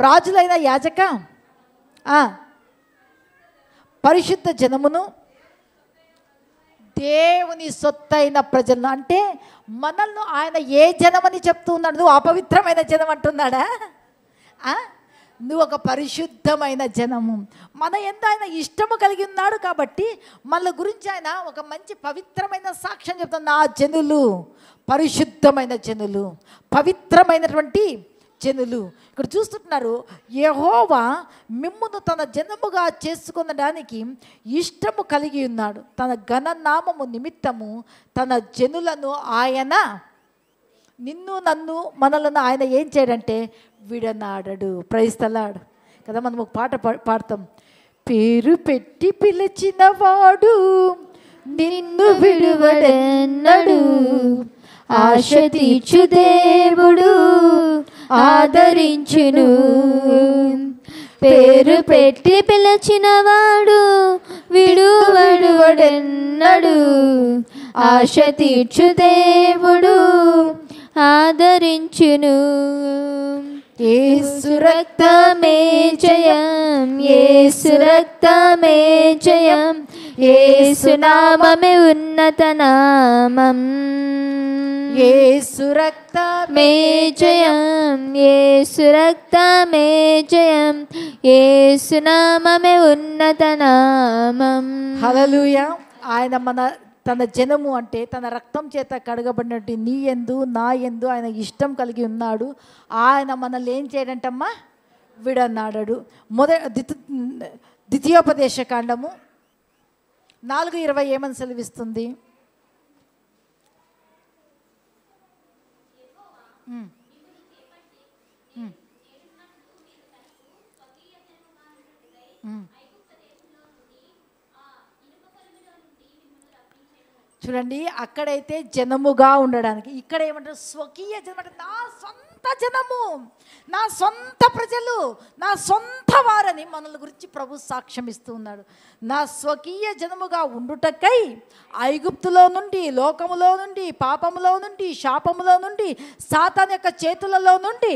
రాజులైన యాజక పరిశుద్ధ జనమును, దేవుని సొత్తైన ప్రజలను. అంటే మనల్ని ఆయన ఏ జనమని చెప్తూ ఉన్నాడు? నువ్వు అపవిత్రమైన జనం అంటున్నాడా? నువ్వు ఒక పరిశుద్ధమైన జనము. మన ఎంత ఆయన ఇష్టము కలిగి ఉన్నాడు కాబట్టి మన గురించి ఆయన ఒక మంచి పవిత్రమైన సాక్ష్యం చెప్తాడు. నా జనులు పరిశుద్ధమైన జనులు, పవిత్రమైనటువంటి జనులు. ఇక్కడ చూస్తుంటున్నారు, యెహోవా మిమ్మును తన జనముగా చేసుకొనడానికి ఇష్టము కలిగి ఉన్నాడు. తన ఘననామము నిమిత్తము తన జనులను ఆయన, నిన్ను నన్ను మనలను ఆయన ఏం చేయడంటే విడనాడడు. ప్రైజ్ ది లార్డ్ కదా. మనం ఒక పాట పాడతాం, పేరు పెట్టి పిలిచిన వాడు నిన్ను విడువడెన్నడు, ఆశ తీర్చు దేవుడు ఆదరించును. పేరు పెట్టి పిలిచిన వాడు విడువడెన్నడు, ఆశ తీర్చు దేవుడు ఆదరించును. యేసు రక్తమే జయం, యేసు రక్తమే జయం, యేసు నామమే ఉన్నత నామం. యేసు రక్తమే జయం, యేసు రక్తమే జయం, యేసు నామమే ఉన్నత నామం. హల్లెలూయా. ఆయన తన జనము అంటే తన రక్తం చేత కడగబడినట్టు నీ యందు నా యందు ఆయన ఇష్టం కలిగి ఉన్నాడు. ఆయన మనల్ని ఏం చేయడంటమ్మా? విడనాడడు. ద్వితీయోపదేశ కాండము 4:20 ఏమని సెలవిస్తుంది? చూడండి, అక్కడైతే జనముగా ఉండడానికి, ఇక్కడ ఏమంటారు? స్వకీయ జనం. అంటే నా సొంత జనము, నా సొంత ప్రజలు, నా సొంత వారని మనల గురించి ప్రభు సాక్ష్యం ఇస్తూ ఉన్నాడు. నా స్వకీయ జనముగా ఉండుటకై ఐగుప్తులో నుండి, లోకములో నుండి, పాపములో నుండి, శాపములో నుండి, సాతాను యొక్క చేతులలో నుండి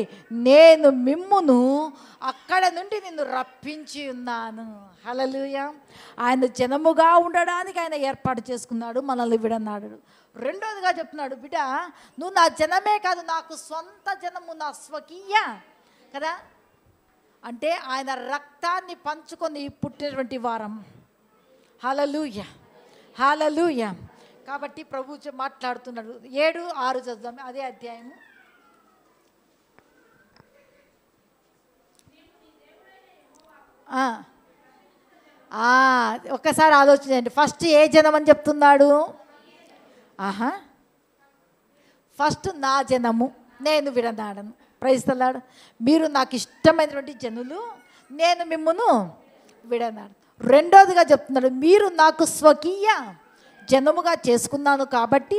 నేను మిమ్మును అక్కడ నుండి నిన్ను రప్పించి ఉన్నాను. హల్లెలూయా. ఆయన జనముగా ఉండడానికి ఆయన ఏర్పాటు చేసుకున్నాడు, మనల్ని విడనాడు. రెండోదిగా చెప్తున్నాడు, బిడ్డ నువ్వు నా జనమే కాదు, నాకు సొంత జనము, నా స్వకీయ కదా. అంటే ఆయన రక్తాన్ని పంచుకొని పుట్టినటువంటి వారం. హల్లెలూయా, హల్లెలూయా. కాబట్టి ప్రభు మాట్లాడుతున్నాడు. 7:6 చదువుదాం, అదే అధ్యాయము. ఒక్కసారి ఆలోచించండి. ఫస్ట్ ఏ జనం అని చెప్తున్నాడు? ఫస్ట్ నా జనము, నేను విడనాడను. Praise the lord. మీరు నాకు ఇష్టమైనటువంటి జనులు, నేను మిమ్మును విడనాడు. రెండోదిగా చెప్తున్నాడు, మీరు నాకు స్వకీయ జనముగా చేసుకున్నాను కాబట్టి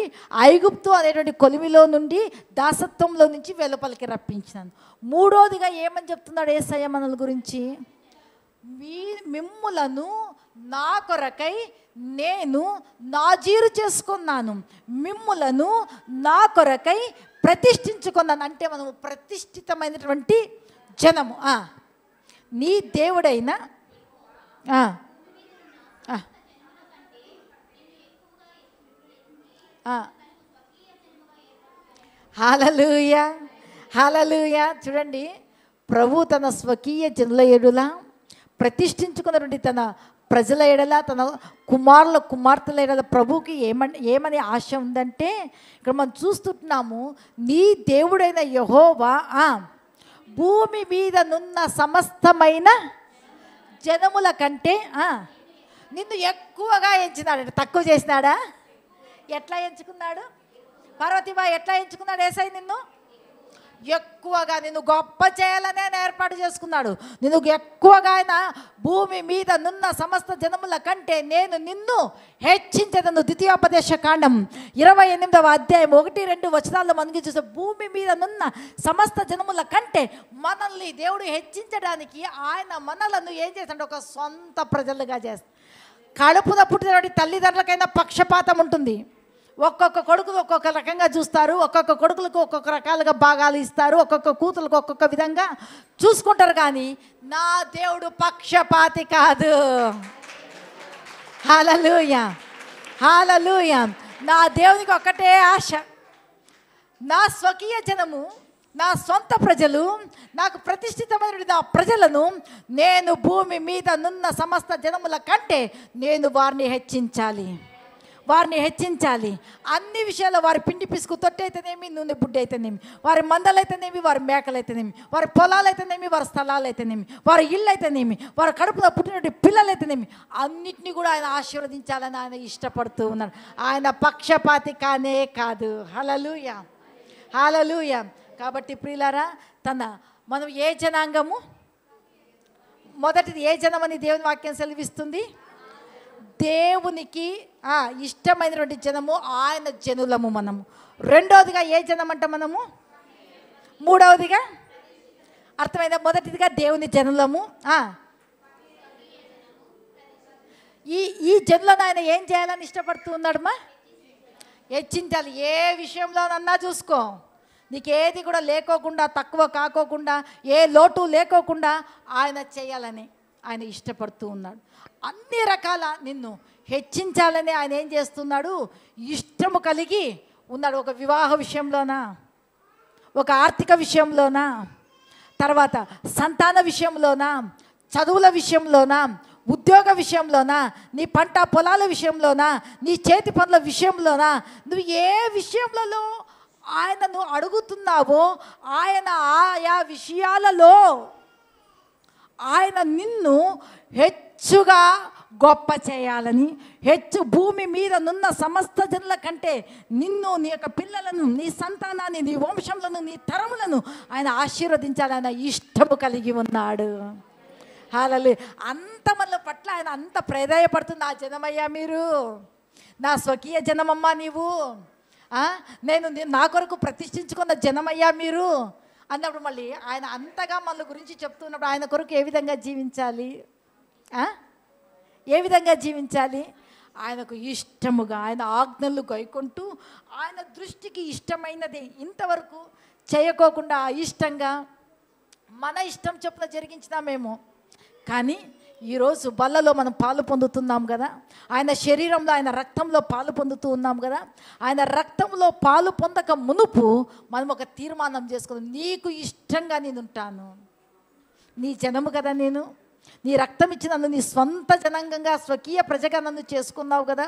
ఐగుప్తు అనేటువంటి కొలిమిలో నుండి, దాసత్వంలో నుంచి వెలుపలికి రప్పించినాను. మూడోదిగా ఏమని చెప్తున్నాడు యేసయ్య మనల గురించి? మిమ్ములను నా కొరకై నేను నాజీరు చేసుకున్నాను, మిమ్ములను నా కొరకై ప్రతిష్ఠించుకున్నాను. అంటే మనము ప్రతిష్ఠితమైనటువంటి జనము. నీ దేవుడైన హల్లెలూయా, హల్లెలూయా. చూడండి, ప్రభు తన స్వకీయ జనుల ఎడుల ప్రతిష్ఠించుకున్నటువంటి తన ప్రజల ఎడల, తన కుమారుల కుమార్తెల ఎడల ప్రభువుకి ఏమని ఆశ ఉందంటే, ఇక్కడ మనం చూస్తున్నాము, నీ దేవుడైన యెహోవా భూమి మీద నున్న సమస్తమైన జనముల కంటే నిన్ను ఎక్కువగా ఎంచినాడు. తక్కువ చేసినాడా? ఎట్లా ఎంచుకున్నాడు? పార్వతీబా ఎట్లా ఎంచుకున్నాడు? యేసయ్య నిన్ను ఎక్కువగా, నిన్ను గొప్ప చేయాలనే ఆయన ఏర్పాటు చేసుకున్నాడు. నిన్ను ఎక్కువగా ఆయన భూమి మీద నున్న సమస్త జనముల కంటే నేను నిన్ను హెచ్చించదను. ద్వితీయోపదేశ కాండం 28వ అధ్యాయం 1-2 వచనాల్లో మనకి చూస్తే, భూమి మీద నున్న సమస్త జనముల కంటే మనల్ని దేవుడు హెచ్చించడానికి ఆయన మనలను ఏం చేస్తాడు? ఒక సొంత ప్రజలుగా చేస్తాడు. కడుపున పుట్టినటువంటి తల్లిదండ్రులకైనా పక్షపాతం ఉంటుంది. ఒక్కొక్క కొడుకులు ఒక్కొక్క రకంగా చూస్తారు, ఒక్కొక్క కొడుకులకు ఒక్కొక్క రకాలుగా భాగాలు ఇస్తారు, ఒక్కొక్క కూతులకు ఒక్కొక్క విధంగా చూసుకుంటారు. కానీ నా దేవుడు పక్షపాతి కాదు. హల్లెలూయా, హల్లెలూయా. నా దేవునికి ఒక్కటే ఆశ, నా స్వకీయ జనము, నా సొంత ప్రజలు, నాకు ప్రతిష్ఠితమైన నా ప్రజలను నేను భూమి మీద నున్న సమస్త జనముల కంటే నేను వారిని హెచ్చించాలి, వారిని హెచ్చించాలి. అన్ని విషయాల్లో వారి పిండి పిసుకు తొట్టి అయితేనేమి, నూనె బుడ్డి అయితేనేమి, వారి మందలైతేనేమి, వారి మేకలైతేనేమి, వారి పొలాలైతేనేమి, వారి స్థలాలైతేనేమి, వారి ఇళ్ళు అయితేనేమి, వారి కడుపులో పుట్టినటువంటి పిల్లలైతేనేమి, అన్నిటినీ కూడా ఆయన ఆశీర్వదించాలని ఆయన ఇష్టపడుతూ ఉన్నాడు. ఆయన పక్షపాతి కానే కాదు. హల్లెలూయా, హల్లెలూయా. కాబట్టి ప్రియులారా, మనం ఏ జనాంగము? మొదటిది ఏ జనమని దేవుని వాక్యం సెలవిస్తుంది? దేవునికి ఇష్టమైనటువంటి జనము, ఆయన జనులము మనము. రెండవదిగా ఏ జనం అంట మనము? మూడవదిగా అర్థమైందా? మొదటిదిగా దేవుని జనులము. ఈ జనులను ఆయన ఏం చేయాలని ఇష్టపడుతూ ఉన్నాడమ్మా? హెచ్చించాలి. ఏ విషయంలోనన్నా చూసుకో, నీకేది కూడా లేకోకుండా, తక్కువ కాకోకుండా, ఏ లోటు లేకోకుండా ఆయన చేయాలని ఆయన ఇష్టపడుతూ ఉన్నాడు. అన్ని రకాల నిన్ను హెచ్చించాలని ఆయన ఏం చేస్తున్నాడు? ఇష్టము కలిగి ఉన్నాడు. ఒక వివాహ విషయంలోనా, ఒక ఆర్థిక విషయంలోనా, తర్వాత సంతాన విషయంలోనా, చదువుల విషయంలోనా, ఉద్యోగ విషయంలోనా, నీ పంట పొలాల విషయంలోనా, నీ చేతి పనుల విషయంలోనా, నువ్వు ఏ విషయంలో ఆయనను అడుగుతున్నావో ఆయన ఆయా విషయాలలో ఆయన నిన్ను హెచ్చుగా గొప్ప చేయాలని, భూమి మీద నున్న సమస్త జనుల కంటే నిన్ను, నీ యొక్క పిల్లలను, నీ సంతానాన్ని, నీ వంశంలను, నీ తరములను ఆయన ఆశీర్వదించాలని ఇష్టము కలిగి ఉన్నాడు. హల్లెలూయా. అంత మన పట్ల ఆయన అంత ప్రేదయపడుతుంది. ఆ జనమయ్యా మీరు, నా స్వకీయ జనమమ్మా నీవు, నేను నా కొరకు ప్రతిష్ఠించుకున్న జనమయ్యా మీరు అన్నప్పుడు మళ్ళీ ఆయన అంతగా మన గురించి చెప్తున్నప్పుడు ఆయన కొరకు ఏ విధంగా జీవించాలి? ఏ విధంగా జీవించాలి? ఆయనకు ఇష్టముగా, ఆయన ఆజ్ఞలు గైకొంటూ, ఆయన దృష్టికి ఇష్టమైనది ఇంతవరకు చేయకోకుండా ఇష్టంగా మన ఇష్టం చొప్పున జరిగించినామేమో. కానీ ఈరోజు బల్లలో మనం పాలు పొందుతున్నాం కదా, ఆయన శరీరంలో, ఆయన రక్తంలో పాలు పొందుతూ ఉన్నాం కదా. ఆయన రక్తంలో పాలు పొందక మునుపు మనం ఒక తీర్మానం చేసుకుందాం, నీకు ఇష్టంగా నేను ఉంటాను. నీ జనము కదా నేను, నీ రక్తం ఇచ్చి నన్ను నీ స్వంత జనాంగంగా, స్వకీయ ప్రజగా నన్ను చేసుకున్నావు కదా.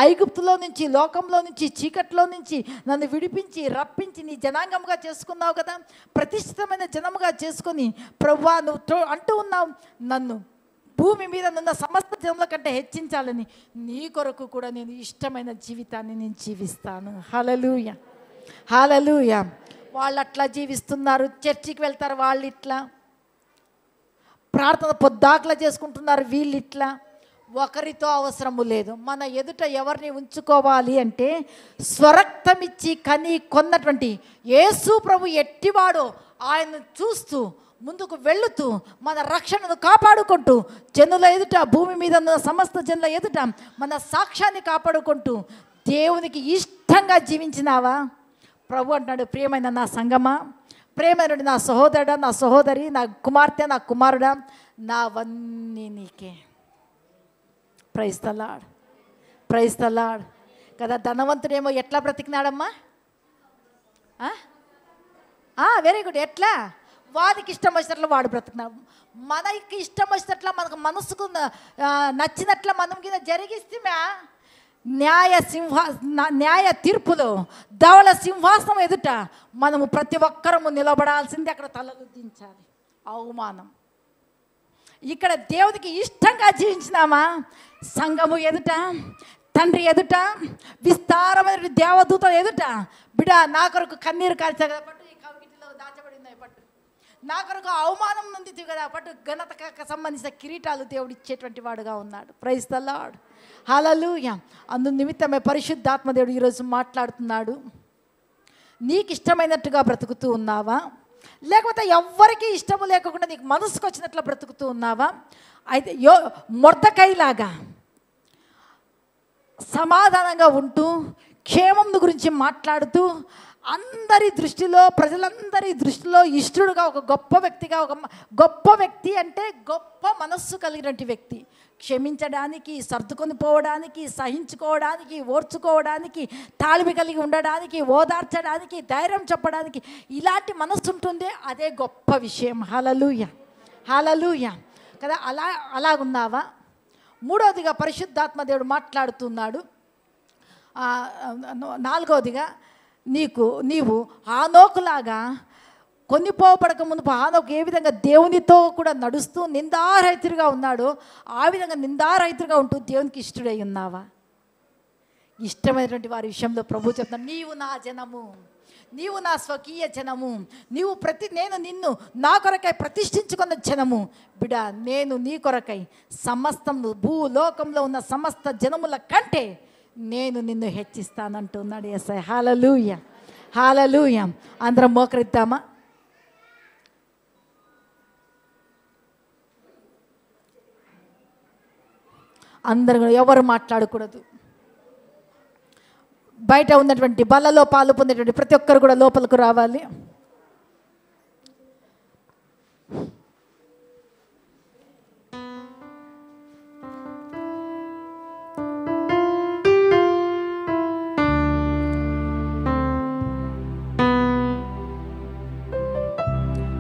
ఐగుప్తులో నుంచి, లోకంలో నుంచి, చీకట్లో నుంచి నన్ను విడిపించి రప్పించి నీ జనాంగముగా చేసుకున్నావు కదా. ప్రతిష్ఠితమైన జనముగా చేసుకొని ప్రభువా నువ్వు అంటూ ఉన్నావు, నన్ను భూమి మీద నున్న సమస్త జనముల కంటే హెచ్చించాలని నీ కొరకు కూడా నేను ఇష్టమైన జీవితాన్ని నేను జీవిస్తాను. హల్లెలూయా, హల్లెలూయా. వాళ్ళు అట్లా జీవిస్తున్నారు, చర్చికి వెళ్తారు, వాళ్ళు ఇట్లా ప్రార్థన పొద్దాకలా చేసుకుంటున్నారు, వీళ్ళు ఇట్లా. ఒకరితో అవసరము లేదు. మన ఎదుట ఎవరిని ఉంచుకోవాలి అంటే స్వరక్తం ఇచ్చి కని కొన్నటువంటి యేసు ప్రభు ఎట్టివాడో ఆయన చూస్తూ ముందుకు వెళుతూ మన రక్షణను కాపాడుకుంటూ జనుల ఎదుట, భూమి మీద ఉన్న సమస్త జనుల ఎదుట మన సాక్ష్యాన్ని కాపాడుకుంటూ దేవునికి ఇష్టంగా జీవించినావా? ప్రభు అంటున్నాడు, ప్రియమైన నా సంగమా, ప్రేమైన నా సహోదరుడా, నా సహోదరి, నా కుమార్తె, నా కుమారుడా, నావన్నీ నీకే. Praise the lord, praise the lord. కదా, ధనవంతుడేమో ఎట్లా బ్రతికినాడమ్మా? Very good. ఎట్లా? వాడికి ఇష్టం వచ్చినట్లు వాడు బ్రతుకున్నాడు. మనకి ఇష్టం వచ్చినట్ల మనకు మనసుకు నచ్చినట్ల మనం కింద జరిగిస్తే న్యాయ తీర్పులో ధవళ సింహాసనం ఎదుట మనము ప్రతి ఒక్కరము నిలబడాల్సింది, అక్కడ తలలు దించాలి. అవమానం. ఇక్కడ దేవునికి ఇష్టంగా జీవించినామా, సంఘము ఎదుట, తండ్రి ఎదుట, విస్తారమైన దేవదూత ఎదుట, బిడ్డ నా కొరకు కన్నీరు కార్చా కదా పట్టు, ఈ కవిటిలో దాచబడింది పట్టు, నా కొరకు అవమానం నొందితివి కదా పట్టు, ఘనతకు సంబంధించిన కిరీటాలు దేవుడు ఇచ్చేటువంటి వాడుగా ఉన్నాడు. Praise the Lord. హల్లెలూయా. అందు నిమిత్తమే పరిశుద్ధాత్మ దేవుడు ఈరోజు మాట్లాడుతున్నాడు. నీకు ఇష్టమైనట్టుగా బ్రతుకుతూ ఉన్నావా, లేకపోతే ఎవ్వరికీ ఇష్టము లేకుండా నీకు మనసుకు వచ్చినట్లు బ్రతుకుతూ ఉన్నావా? అయితే మొర్దెకైలాగా సమాధానంగా ఉంటూ క్షేమం గురించి మాట్లాడుతూ అందరి దృష్టిలో, ప్రజలందరి దృష్టిలో ఇష్టడుగా, ఒక గొప్ప వ్యక్తిగా, ఒక గొప్ప వ్యక్తి అంటే గొప్ప మనస్సు కలిగినటువంటి వ్యక్తి, క్షమించడానికి, సర్దుకొని పోవడానికి, సహించుకోవడానికి, ఓర్చుకోవడానికి, తాళిమి కలిగి ఉండడానికి, ఓదార్చడానికి, ధైర్యం చెప్పడానికి, ఇలాంటి మనస్సు ఉంటుంది. అదే గొప్ప విషయం. హల్లెలూయా, హల్లెలూయా కదా. అలాగున్నావా? మూడవదిగా పరిశుద్ధాత్మ దేవుడు మాట్లాడుతున్నాడు. నాలుగవదిగా నీవు హానోకులాగా కొనిపోబడక మునుపు హానోకు ఏ విధంగా దేవునితో కూడా నడుస్తూ నిందారహితుడిగా ఉన్నాడో ఆ విధంగా నిందారహితుడిగా ఉంటూ దేవునికి ఇష్టడై ఉన్నావా? ఇష్టమైనటువంటి వారి విషయంలో ప్రభు చెప్తాను, నీవు నా జనము, నీవు నా స్వకీయ జనము, నేను నిన్ను నా కొరకై ప్రతిష్ఠించుకున్న జనము. బిడా, నేను నీ కొరకై సమస్తము భూలోకంలో ఉన్న సమస్త జనముల కంటే నేను నిన్ను హెచ్చిస్తానంటున్నాడు యేసయ్య. హల్లెలూయా, హల్లెలూయా. అందరం మోకరిద్దామా? అందరూ ఎవరు మాట్లాడకూడదు. బయట ఉన్నటువంటి బలలో పాలు పొందేటువంటి ప్రతి ఒక్కరు కూడా లోపలికి రావాలి.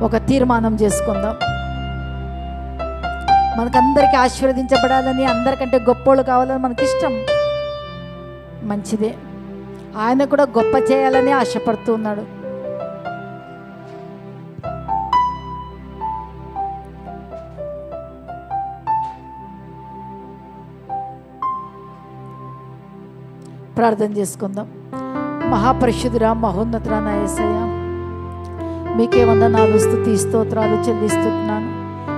ఒక తీర్మానం చేసుకుందాం. మనకందరికీ ఆశీర్వదించబడాలని, అందరికంటే గొప్పోళ్ళు కావాలని మనకిష్టం. మంచిదే. ఆయన కూడా గొప్ప చేయాలని ఆశపడుతూ ఉన్నాడు. ప్రార్థన చేసుకుందాం. మహాపరిశుద్ధుడా, మహోన్నతుడా నా యేసయ్య, మీకే వందనాలు, స్తుతి స్తోత్రాలు చెల్లిస్తున్నాను.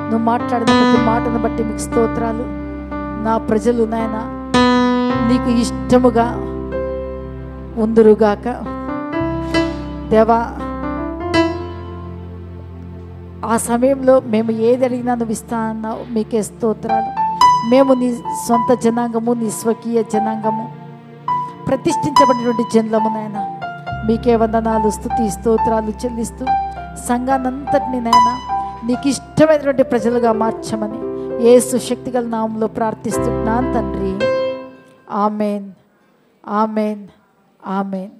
నువ్వు మాట్లాడిన ప్రతి మాటను బట్టి మీకు స్తోత్రాలు. నా ప్రజలు నాయన నీకు ఇష్టముగా ఉందురుగాక. దేవా, ఆ సమయంలో మేము ఏది అడిగినా నువ్వు ఇస్తా అన్నావు. మీకే స్తోత్రాలు. మేము నీ సొంత జనాంగము, నీ స్వకీయ జనాంగము, ప్రతిష్ఠించబడినటువంటి జనులము నాయన. మీకే వందనాలు, స్తుతి స్తోత్రాలు చెల్లిస్తూ సంఘాన్నంతటిని నాయన నీకు ఇష్టమైనటువంటి ప్రజలుగా మార్చమని యేసు శక్తిగల నామములో ప్రార్థిస్తున్నాను తండ్రి. Amen, amen, amen.